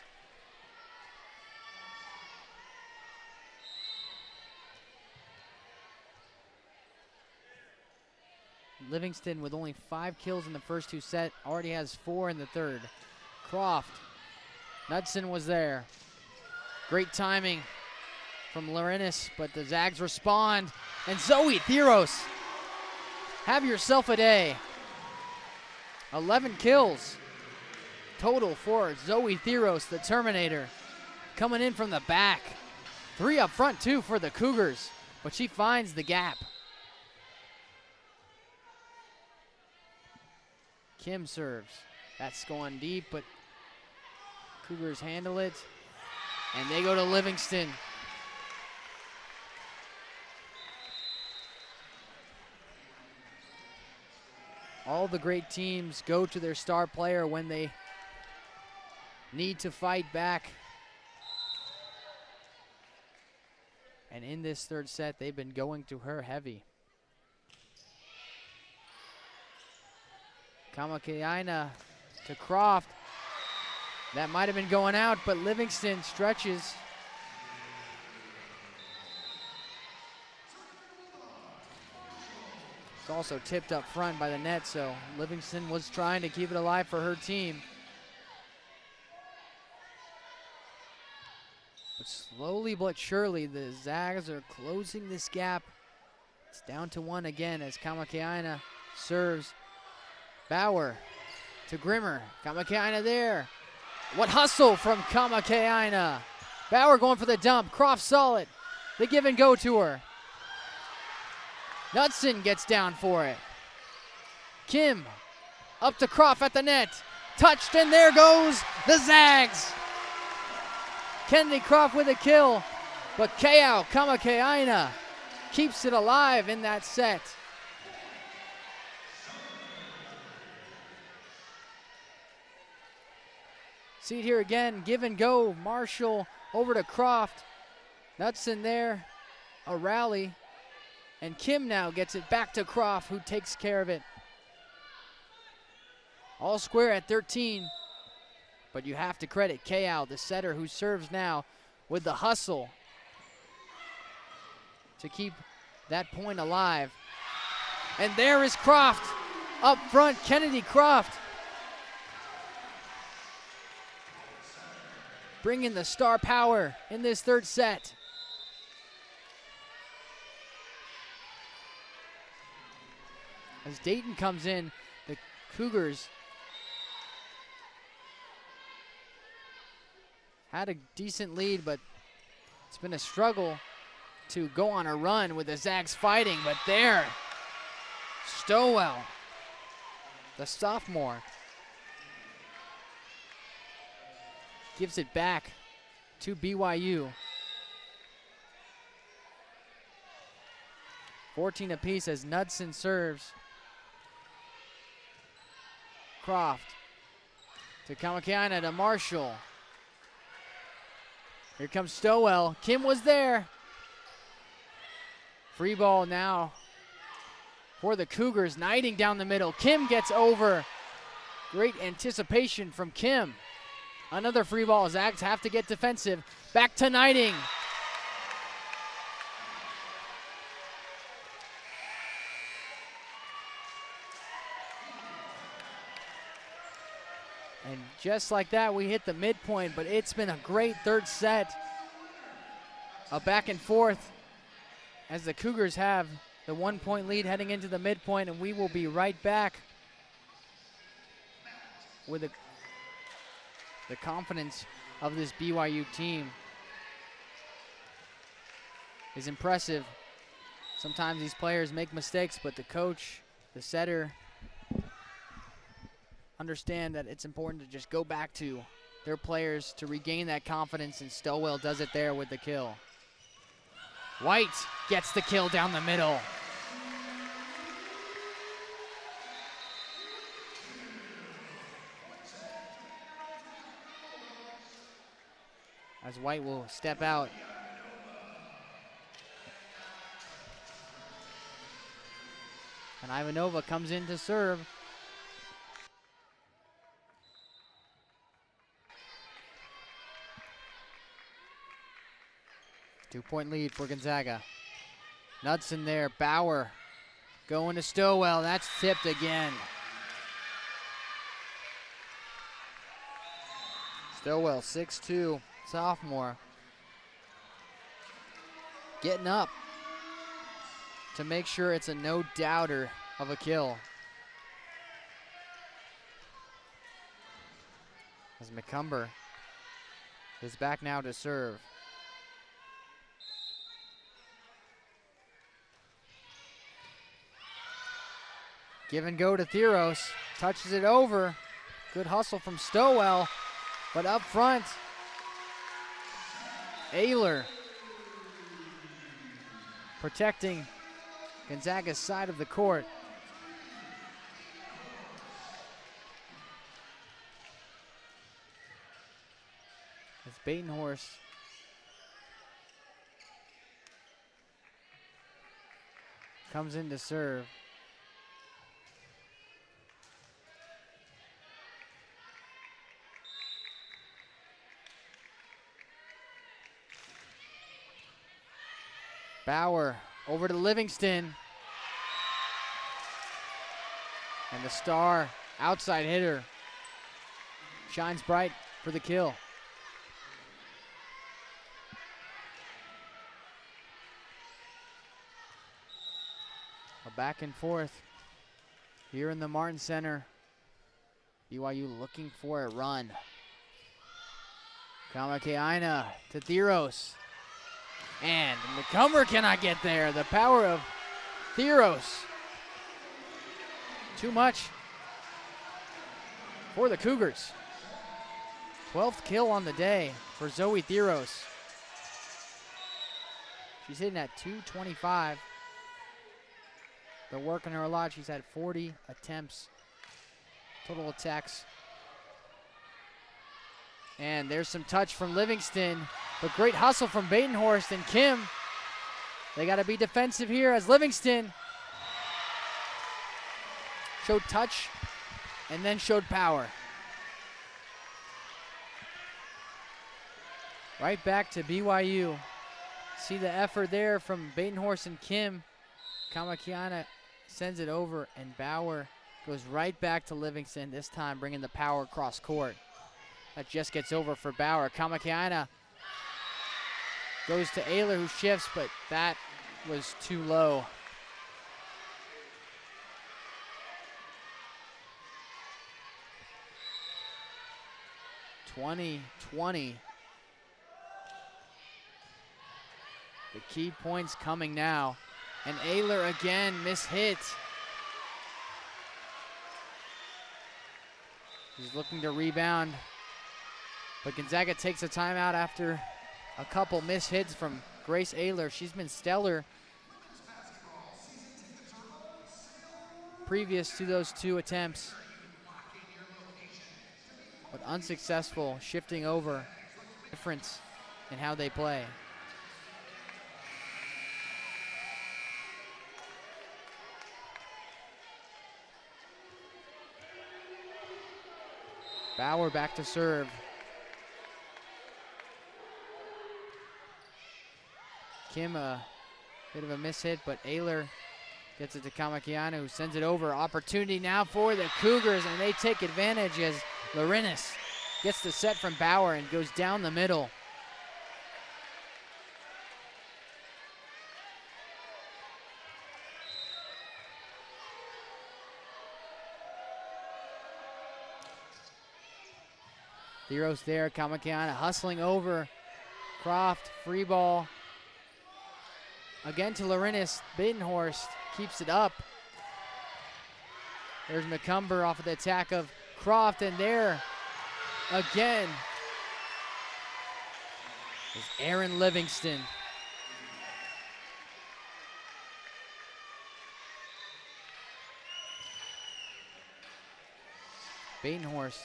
Livingston with only 5 kills in the first 2 sets, already has 4 in the third. Croft, Knudsen was there. Great timing from Laurenis, but the Zags respond. And Zoe Theros, have yourself a day. 11 kills total for Zoe Theros, the Terminator, coming in from the back. 3 up front too for the Cougars, but she finds the gap. Kim serves. That's going deep, but Cougars handle it. And they go to Livingston. All the great teams go to their star player when they need to fight back. And in this third set, they've been going to her heavy. Kamake-Aina to Croft. That might have been going out, but Livingston stretches. It's also tipped up front by the net, so Livingston was trying to keep it alive for her team. But slowly but surely, the Zags are closing this gap. It's down to 1 again as Kamakaina serves. Bauer to Grimmer. Kamakaina there. What hustle from Kamakaina. Bauer going for the dump. Croft solid. The give and go to her. Knudsen gets down for it. Kim up to Croft at the net. Touched, and there goes the Zags. Kennedy Croft with a kill, but Keao Kamakaina keeps it alive in that set. See it here again, give and go. Marshall over to Croft. Knudsen there, a rally. And Kim now gets it back to Croft, who takes care of it. All square at 13. But you have to credit Keao, the setter, who serves now with the hustle to keep that point alive. And there is Croft up front, Kennedy Croft. Bringing the star power in this third set. As Dayton comes in, the Cougars had a decent lead, but it's been a struggle to go on a run with the Zags fighting. But there, Stowell, the sophomore, gives it back to BYU. 14 apiece as Knudsen serves. Croft to Kamakaina to Marshall. Here comes Stowell. Kim was there. Free ball now for the Cougars. Knighting down the middle. Kim gets over. Great anticipation from Kim. Another free ball. Zags have to get defensive. Back to Knighting. And just like that, we hit the midpoint, but it's been a great third set. A back and forth as the Cougars have the 1-point lead heading into the midpoint, and we will be right back with the confidence of this BYU team is impressive. Sometimes these players make mistakes, but the coach, the setter, understand that it's important to just go back to their players to regain that confidence, and Stowell does it there with the kill. White gets the kill down the middle. As White will step out. And Ivanova comes in to serve. Two-point lead for Gonzaga. Knudsen there, Bauer going to Stowell. That's tipped again. Stowell, 6'2", sophomore. Getting up to make sure it's a no-doubter of a kill. As McCumber is back now to serve. Give and go to Theros, touches it over. Good hustle from Stowell, but up front, Ayler protecting Gonzaga's side of the court. As Batenhorst comes in to serve. Bauer over to Livingston. And the star outside hitter shines bright for the kill. A back and forth here in the Martin Center. BYU looking for a run. Kamakaina to Theros. And McCumber cannot get there. The power of Theros. Too much for the Cougars. 12th kill on the day for Zoe Theros. She's hitting at 225. They're working her a lot. She's had 40 attempts, total attacks. And there's some touch from Livingston, but great hustle from Batenhorst and Kim. They got to be defensive here as Livingston showed touch and then showed power. Right back to BYU. See the effort there from Batenhorst and Kim. Kamakiana sends it over, and Bauer goes right back to Livingston, this time bringing the power across court. That just gets over for Bauer. Kamakiana goes to Ayler, who shifts, but that was too low. (20-20). The key points coming now. And Ayler again mishit. He's looking to rebound. But Gonzaga takes a timeout after a couple mishits from Grace Ayler. She's been stellar previous to those two attempts, but unsuccessful shifting over. Difference in how they play. Bauer back to serve. Kim, a bit of a mishit, but Ayler gets it to Kamakiana, who sends it over. Opportunity now for the Cougars, and they take advantage as Larinis gets the set from Bauer and goes down the middle. Theros there, Kamakiana hustling over. Croft, free ball. Again to Larinis. Batenhorst keeps it up. There's McCumber off of the attack of Croft, and there again is Aaron Livingston. Batenhorst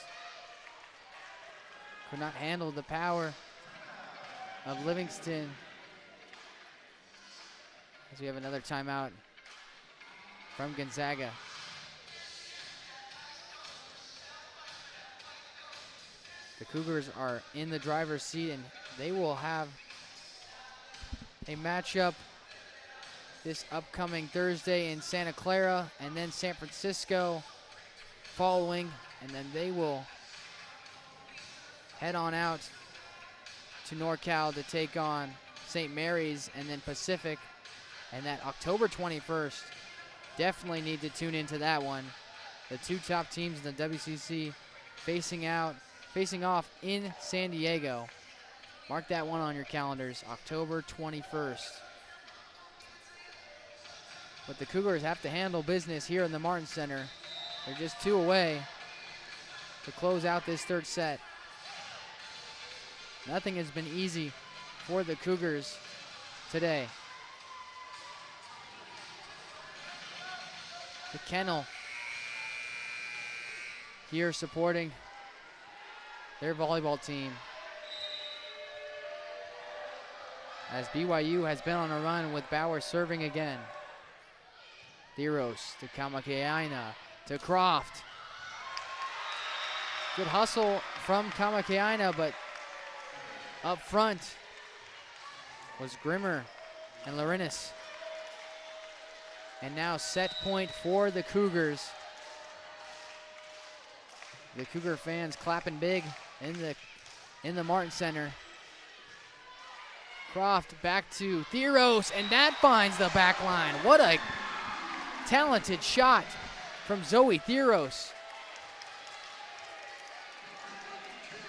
could not handle the power of Livingston. As we have another timeout from Gonzaga. The Cougars are in the driver's seat, and they will have a matchup this upcoming Thursday in Santa Clara, and then San Francisco following, and then they will head on out to NorCal to take on St. Mary's and then Pacific. And that October 21st, definitely need to tune into that one. The two top teams in the WCC facing off in San Diego. Mark that one on your calendars, October 21st. But the Cougars have to handle business here in the Martin Center. They're just two away to close out this third set. Nothing has been easy for the Cougars today. The Kennel here supporting their volleyball team, as BYU has been on a run with Bauer serving again. Theros to Kamakiaina to Croft. Good hustle from Kamakiaina, but up front was Grimmer and Larinis. And now set point for the Cougars. The Cougar fans clapping big in the Martin Center. Croft back to Theros, and that finds the back line. What a talented shot from Zoe Theros.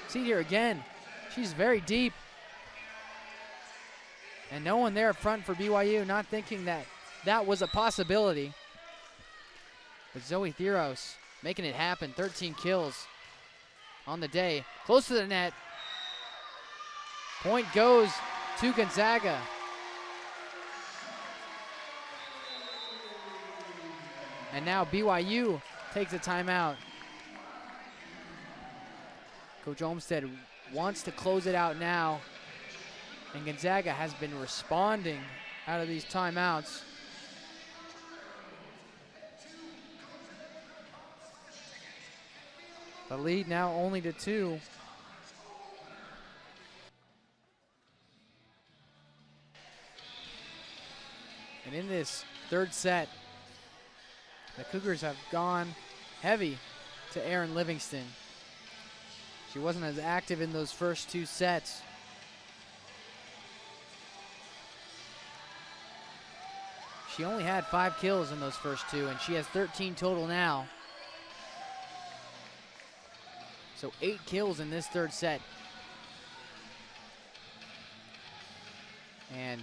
See here again, she's very deep. And no one there up front for BYU, not thinking that that was a possibility. But Zoe Theros making it happen, 13 kills on the day. Close to the net. Point goes to Gonzaga. And now BYU takes a timeout. Coach Olmstead wants to close it out now. And Gonzaga has been responding out of these timeouts. The lead now only to 2. And in this third set, the Cougars have gone heavy to Erin Livingston. She wasn't as active in those first 2 sets. She only had 5 kills in those first 2, and she has 13 total now. So 8 kills in this third set. And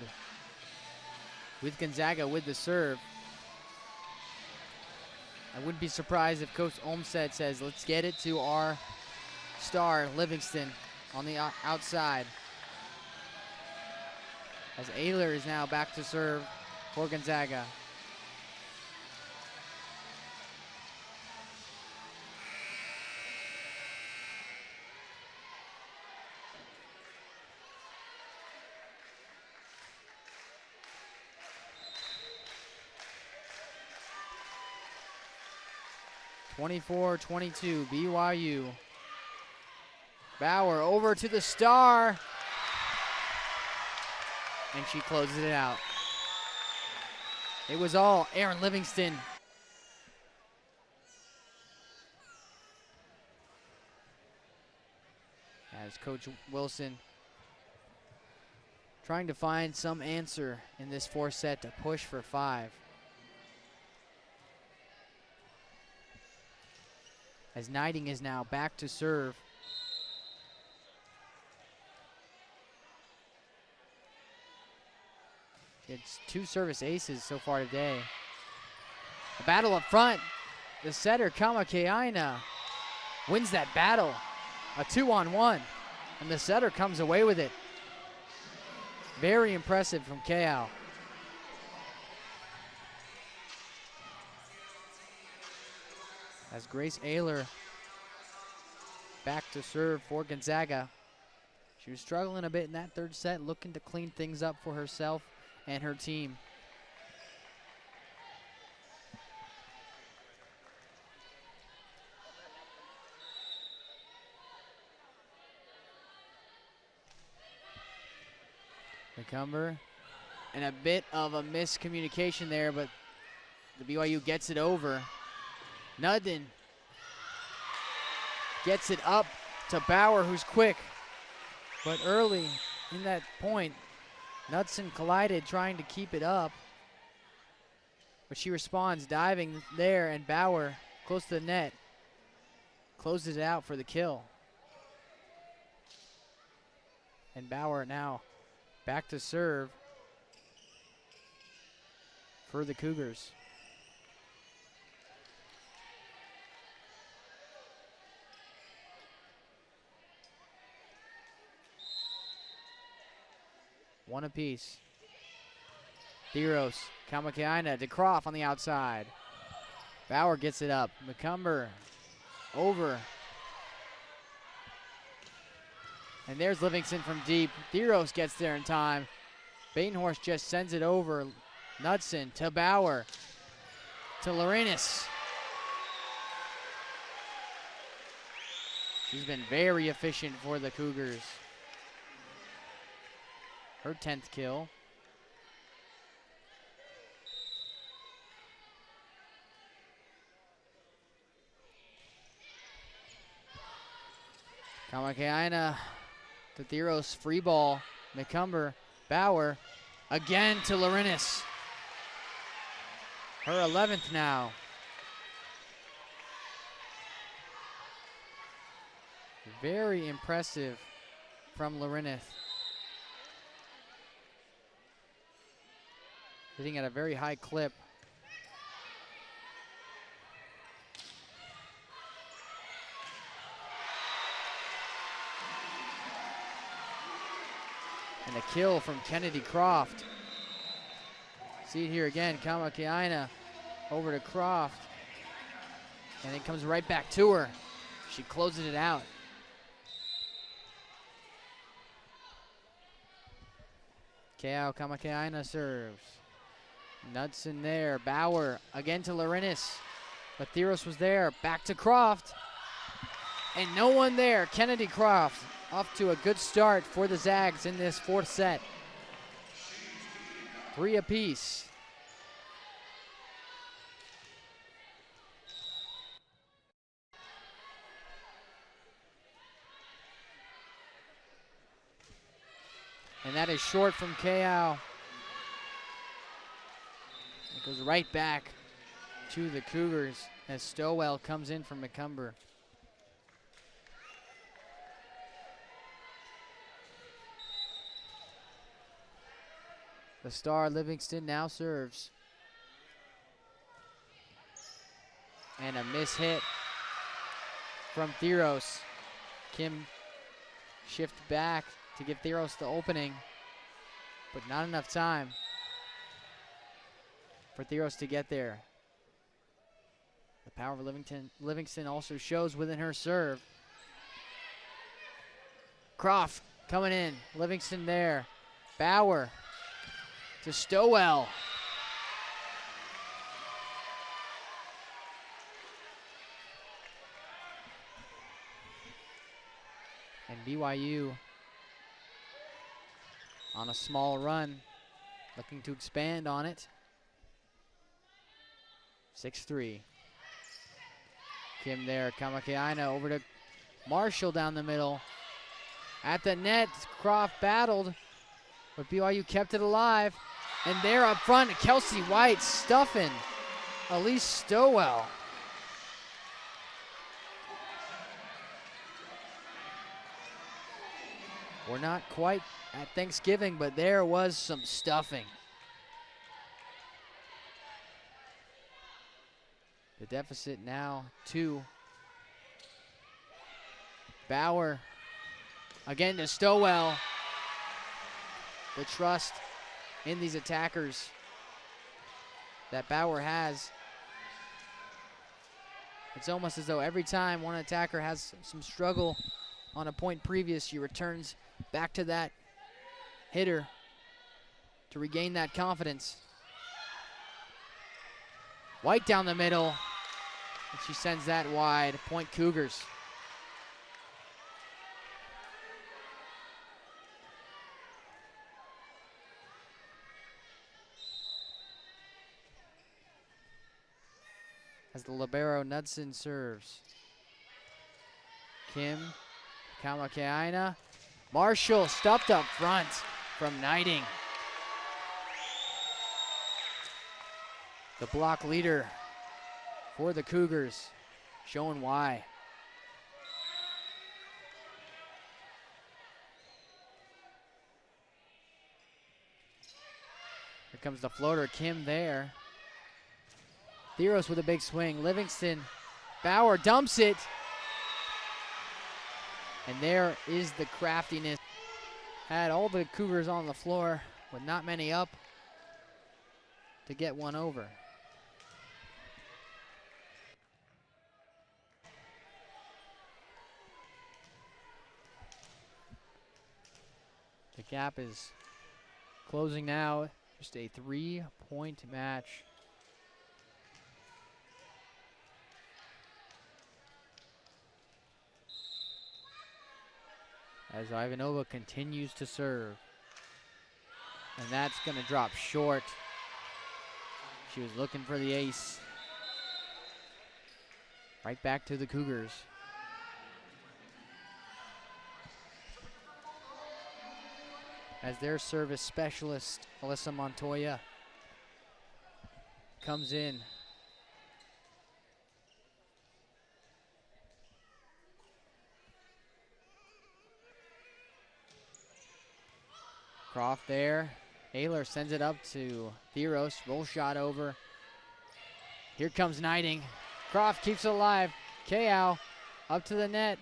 with Gonzaga with the serve, I wouldn't be surprised if Coach Olmstead says, let's get it to our star, Livingston, on the outside. As Ayler is now back to serve for Gonzaga. (24-22) BYU. Bauer over to the star. And she closes it out. It was all Erin Livingston. As Coach Wilson trying to find some answer in this 4th set to push for 5. As Knighting is now back to serve. It's 2 service aces so far today. A battle up front. The setter, Kamakaina, wins that battle. A 2-on-1. And the setter comes away with it. Very impressive from Kao. As Grace Ayler back to serve for Gonzaga. She was struggling a bit in that third set, looking to clean things up for herself and her team. McCumber, and a bit of a miscommunication there, but the BYU gets it over. Nudden gets it up to Bauer, who's quick, but early in that point, Knudsen collided trying to keep it up, but she responds, diving there, and Bauer, close to the net, closes it out for the kill. And Bauer now back to serve for the Cougars. One apiece. Theros, Kamakaina to Croft on the outside. Bauer gets it up. McCumber over. And there's Livingston from deep. Theros gets there in time. Batenhorst just sends it over. Knudsen to Bauer. To Lorenis. She's been very efficient for the Cougars. Her 10th kill. Kamakaina to Theros, free ball. McCumber, Bauer, again to Laurinus. Her 11th now. Very impressive from Laurinus. Hitting at a very high clip. And a kill from Kennedy Croft. See it here again, Kamakaina over to Croft. And it comes right back to her. She closes it out. Keao Kamakaina serves. Nuts in there. Bauer again to Laurinus. But Theros was there. Back to Croft. And no one there. Kennedy Croft off to a good start for the Zags in this fourth set. 3 apiece. And that is short from Keao. It goes right back to the Cougars as Stowell comes in from McCumber. The star Livingston now serves. And a miss hit from Theros. Kim shift back to give Theros the opening, but not enough time for Theros to get there. The power of Livingston also shows within her serve. Croft coming in, Livingston there. Bauer to Stowell. And BYU on a small run, looking to expand on it. 6-3. Kim there, Kamakaina over to Marshall down the middle. At the net, Croft battled, but BYU kept it alive. And there up front, Kelsey White stuffing Elise Stowell. We're not quite at Thanksgiving, but there was some stuffing. The deficit now 2. Bauer again to Stowell. The trust in these attackers that Bauer has. It's almost as though every time one attacker has some struggle on a point previous, she returns back to that hitter to regain that confidence. White down the middle, and she sends that wide. Point Cougars. As the libero Knudsen serves. Kim, Kamakaina. Marshall stuffed up front from Knighting. The block leader for the Cougars, showing why. Here comes the floater, Kim there. Theros with a big swing. Livingston, Bauer dumps it. And there is the craftiness. Had all the Cougars on the floor, with not many up to get one over. The gap is closing now. Just a 3-point match. As Ivanova continues to serve. And that's going to drop short. She was looking for the ace. Right back to the Cougars. as their service specialist, Alyssa Montoya, comes in. Croft there. Ayler sends it up to Theros. Roll shot over. Here comes Knighting. Croft keeps it alive. Kao up to the net.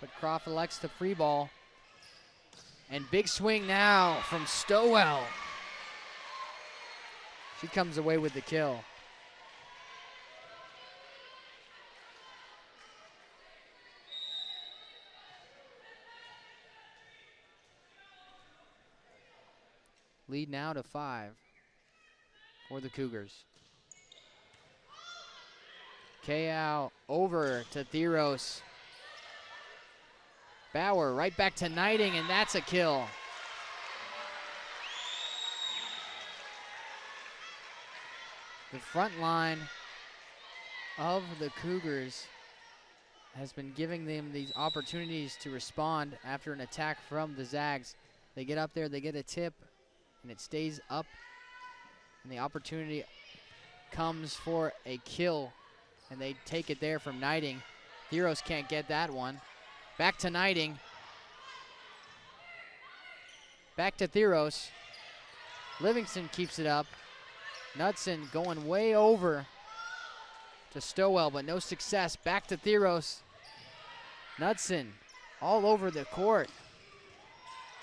But Croft elects to free ball. And big swing now from Stowell. She comes away with the kill. Lead now to 5 for the Cougars. Kao over to Theros. Bauer right back to Knighting, and that's a kill. The front line of the Cougars has been giving them these opportunities to respond after an attack from the Zags. They get up there, they get a tip, and it stays up, and the opportunity comes for a kill, and they take it there from Knighting. Theros can't get that one. Back to Knighting. Back to Theros. Livingston keeps it up. Knudsen going way over to Stowell, but no success. Back to Theros. Knudsen all over the court.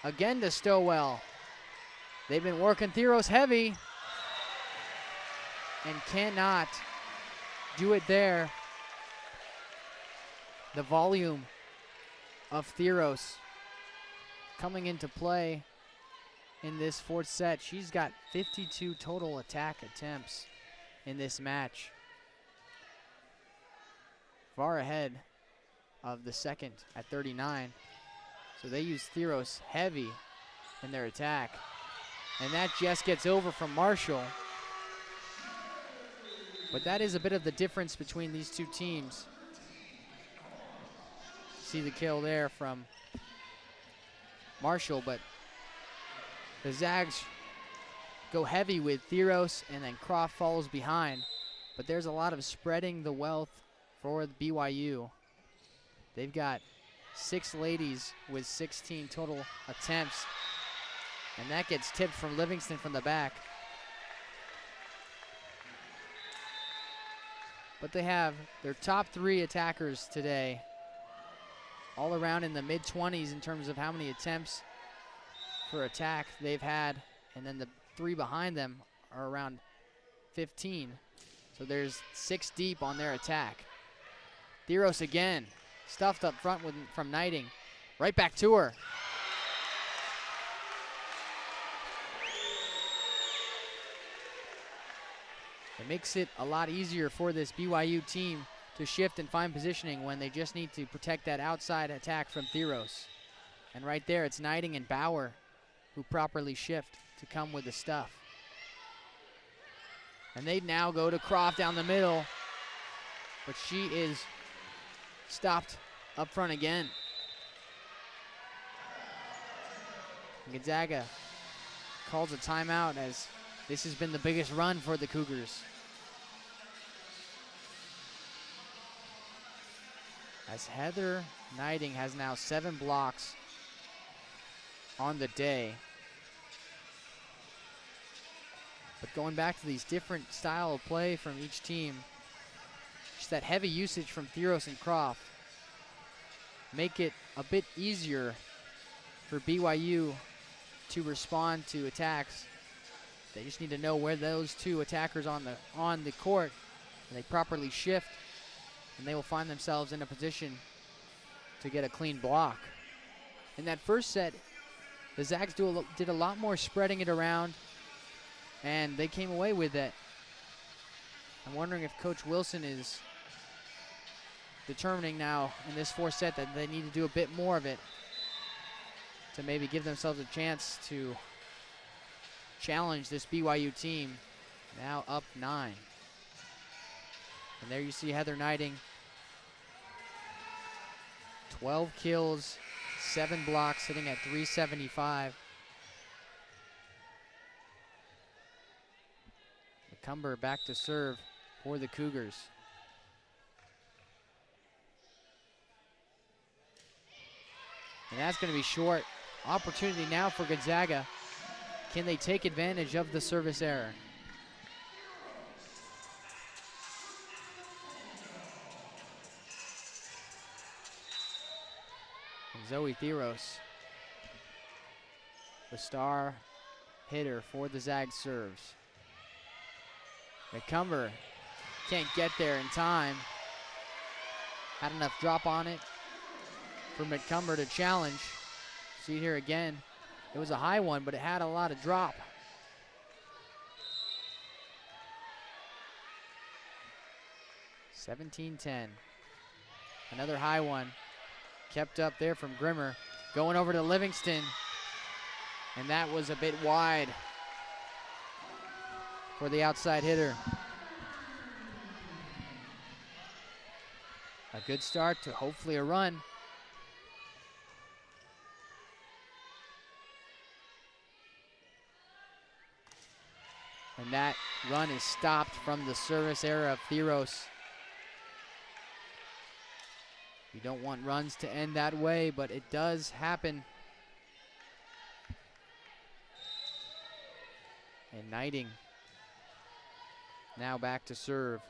Again to Stowell. They've been working Theros heavy and cannot do it there. The volume of Theros coming into play in this fourth set. She's got 52 total attack attempts in this match. Far ahead of the second at 39. So they use Theros heavy in their attack. And that just gets over from Marshall. But that is a bit of the difference between these two teams. See the kill there from Marshall, but the Zags go heavy with Theros, and then Croft follows behind. But there's a lot of spreading the wealth for the BYU. They've got 6 ladies with 16 total attempts, and that gets tipped from Livingston from the back. But they have their top 3 attackers today all around in the mid-20s in terms of how many attempts for attack they've had, and then the 3 behind them are around 15. So there's 6 deep on their attack. Theros again, stuffed up front from Knighting. Right back to her. It makes it a lot easier for this BYU team to shift and find positioning when they just need to protect that outside attack from Theros. And right there, it's Knighting and Bauer who properly shift to come with the stuff. And they now go to Croft down the middle, but she is stopped up front again. Gonzaga calls a timeout as this has been the biggest run for the Cougars. As Heather Knighting has now 7 blocks on the day. But going back to these different style of play from each team, just that heavy usage from Theros and Croft make it a bit easier for BYU to respond to attacks. They just need to know where those 2 attackers on the court, and they properly shift, and they will find themselves in a position to get a clean block. In that first set, the Zags did a lot more spreading it around, and they came away with it. I'm wondering if Coach Wilson is determining now in this fourth set that they need to do a bit more of it to maybe give themselves a chance to challenge this BYU team, now up 9. And there you see Heather Knighting, 12 kills, 7 blocks, sitting at 375. McCumber back to serve for the Cougars. And that's going to be short. Opportunity now for Gonzaga. Can they take advantage of the service error? And Zoe Theros, the star hitter for the Zags, serves. McCumber can't get there in time. Had enough drop on it for McCumber to challenge. See it here again. It was a high one, but it had a lot of drop. (17-10). Another high one. Kept up there from Grimmer. Going over to Livingston. And that was a bit wide for the outside hitter. A good start to hopefully a run. And that run is stopped from the service error of Theros. You don't want runs to end that way, but it does happen. And Knighting now back to serve.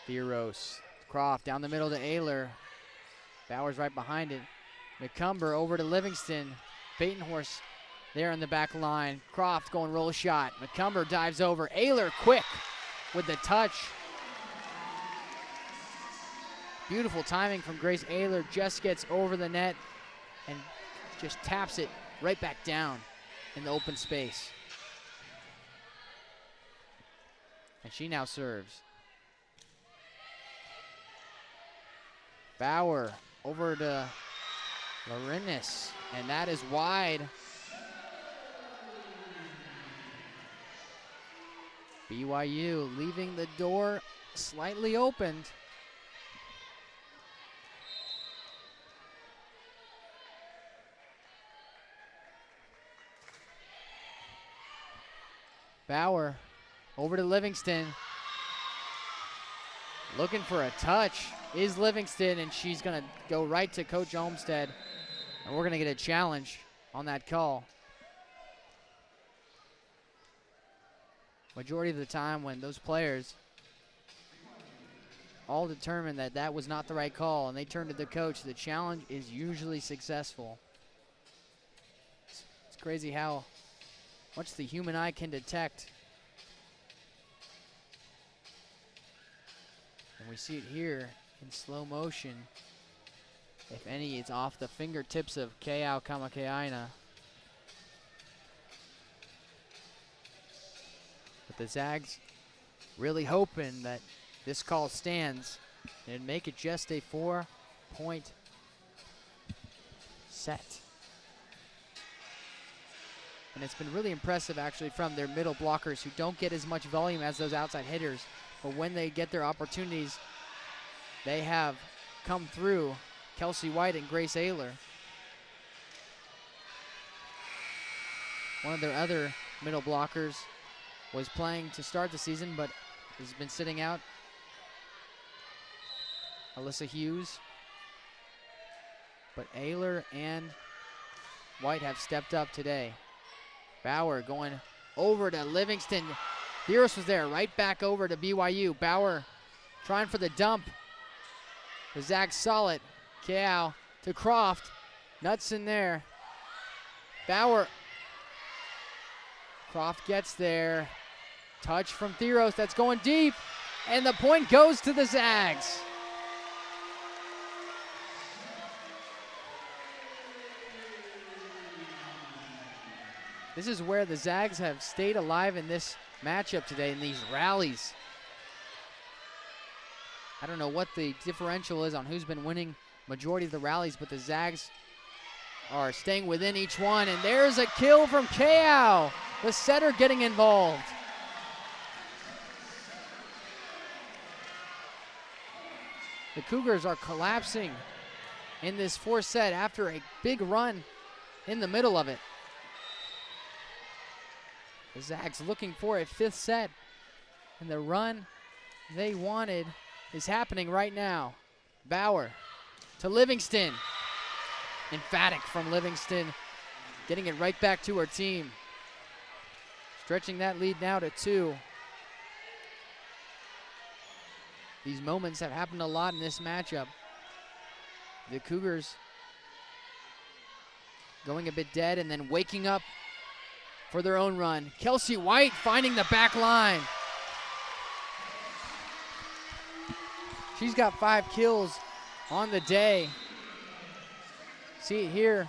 Theros, Croft down the middle to Ayler. Bowers right behind it. McCumber over to Livingston. Batenhorse there in the back line. Croft going roll shot. McCumber dives over. Ayler quick with the touch. Beautiful timing from Grace Ayler. Just gets over the net and just taps it right back down in the open space. And she now serves. Bauer over to Larinis, and that is wide. BYU leaving the door slightly opened. Bauer over to Livingston. Looking for a touch is Livingston, and she's going to go right to Coach Olmstead. And we're going to get a challenge on that call. Majority of the time when those players all determine that that was not the right call and they turn to the coach, the challenge is usually successful. It's crazy how much the human eye can detect. And we see it here in slow motion. If any, it's off the fingertips of Keao Kamakaina. But the Zags really hoping that this call stands and make it just a 4-point set. And it's been really impressive actually from their middle blockers who don't get as much volume as those outside hitters. But when they get their opportunities, they have come through. Kelsey White and Grace Ayler. One of their other middle blockers was playing to start the season, but has been sitting out. Alyssa Hughes. But Ayler and White have stepped up today. Bauer going over to Livingston. Theros was there, right back over to BYU. Bauer trying for the dump. The Zags solid. Keao to Croft. Nuts in there. Bauer. Croft gets there. Touch from Theros. That's going deep. And the point goes to the Zags. This is where the Zags have stayed alive in this matchup today in these rallies. I don't know what the differential is on who's been winning majority of the rallies, but the Zags are staying within each one. And there's a kill from Keao. The setter getting involved. The Cougars are collapsing in this fourth set after a big run in the middle of it. The Zags looking for a 5th set, and the run they wanted is happening right now. Bauer to Livingston. Emphatic from Livingston, getting it right back to her team. Stretching that lead now to 2. These moments have happened a lot in this matchup. The Cougars going a bit dead and then waking up for their own run. Kelsey White finding the back line. She's got 5 kills on the day. See it here.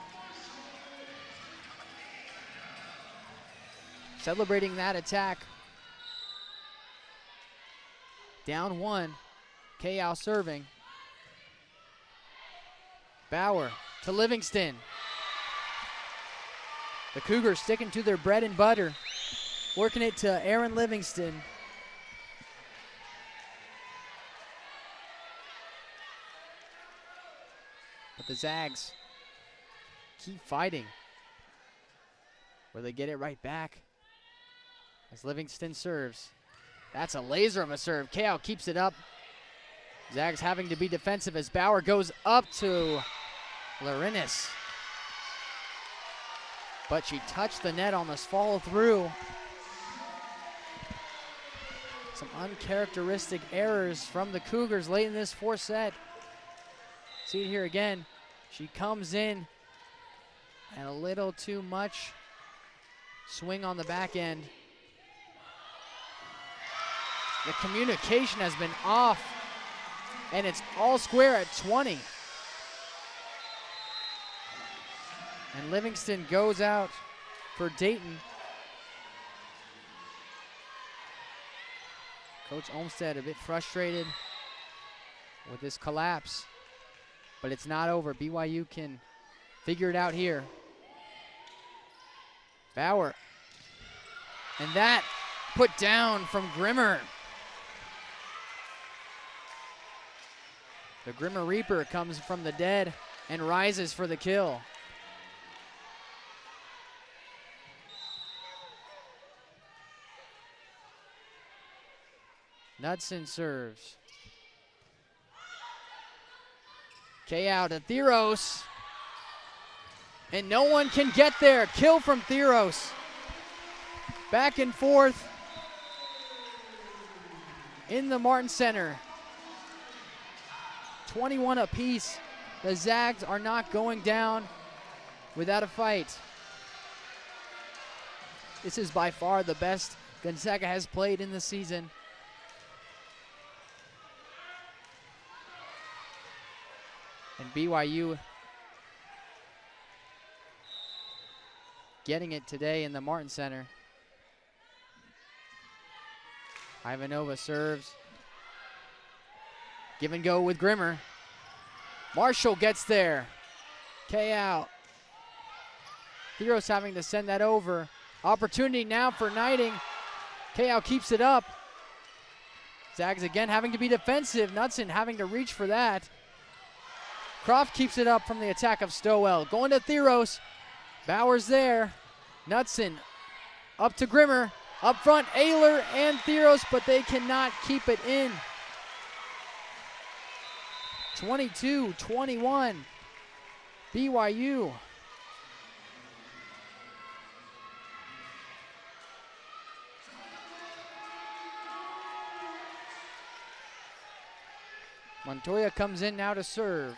Celebrating that attack. Down 1. K.O. serving. Bauer to Livingston. The Cougars sticking to their bread and butter. Working it to Aaron Livingston. But the Zags keep fighting. Where they get it right back. As Livingston serves. That's a laser of a serve. K.O. keeps it up. Zags having to be defensive as Bauer goes up to Larinis. But she touched the net, almost fall through. Some uncharacteristic errors from the Cougars late in this 4th set. See it here again. She comes in and a little too much swing on the back end. The communication has been off, and it's all square at 20. And Livingston goes out for Dayton. Coach Olmstead a bit frustrated with this collapse, but it's not over. BYU can figure it out here. Bauer. And that put down from Grimmer. The Grimmer Reaper comes from the dead and rises for the kill. Knudsen serves. K.O. to Theros. And no one can get there. Kill from Theros. Back and forth in the Martin Center. 21 apiece. The Zags are not going down without a fight. This is by far the best Gonzaga has played in the season. And BYU getting it today in the Martin Center. Ivanova serves. Give and go with Grimmer. Marshall gets there. K.O. Theros having to send that over. Opportunity now for Knighting. K.O. keeps it up. Zags again having to be defensive. Knudsen having to reach for that. Croft keeps it up from the attack of Stowell. Going to Theros. Bauer's there. Knudsen up to Grimmer. Up front, Ayler and Theros, but they cannot keep it in. 22-21, BYU. Montoya comes in now to serve.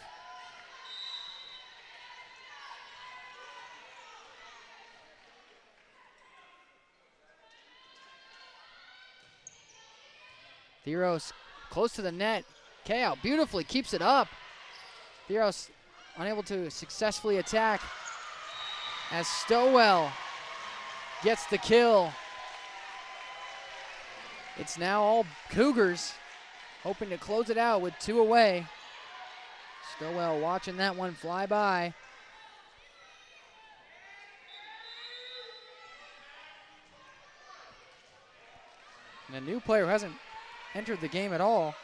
Theros close to the net. K.O. beautifully keeps it up. Theros unable to successfully attack as Stowell gets the kill. It's now all Cougars hoping to close it out with 2 away. Stowell watching that one fly by. And a new player who hasn't entered the game at all.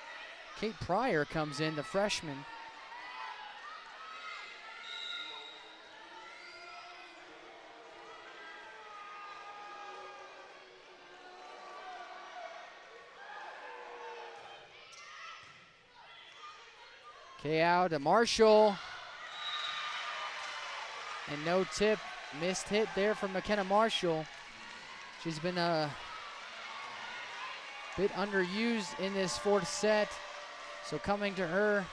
Kate Pryor comes in, the freshman. Okay, out to Marshall. And no tip. Missed hit there from McKenna Marshall. She's been a bit underused in this fourth set. So coming to her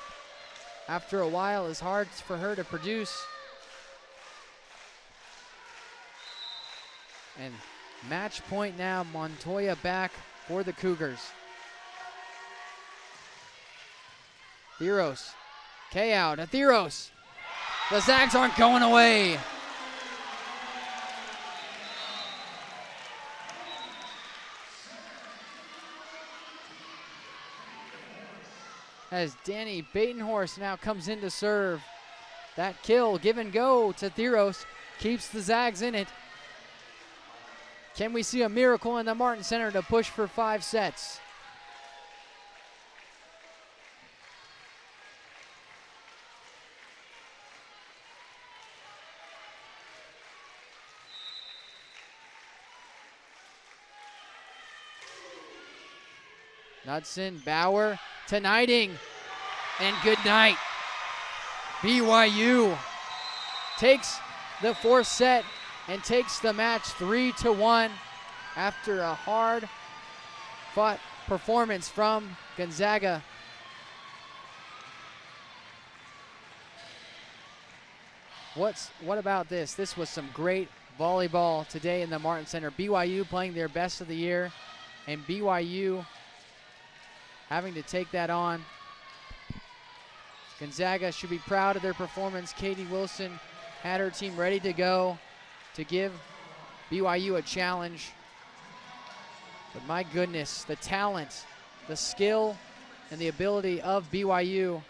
after a while is hard for her to produce. And match point now, Montoya back for the Cougars. Theros, K out at Theros. The Zags aren't going away. As Danny Batenhorst now comes in to serve. That kill, give and go to Theros, keeps the Zags in it. Can we see a miracle in the Martin Center to push for 5 sets? Knudsen, Bauer to Knighting, and good night. BYU takes the 4th set and takes the match 3-1 after a hard-fought performance from Gonzaga. What about this? This was some great volleyball today in the Martin Center. BYU playing their best of the year, and BYU having to take that on. Gonzaga should be proud of their performance. Katie Wilson had her team ready to go to give BYU a challenge. But my goodness, the talent, the skill, and the ability of BYU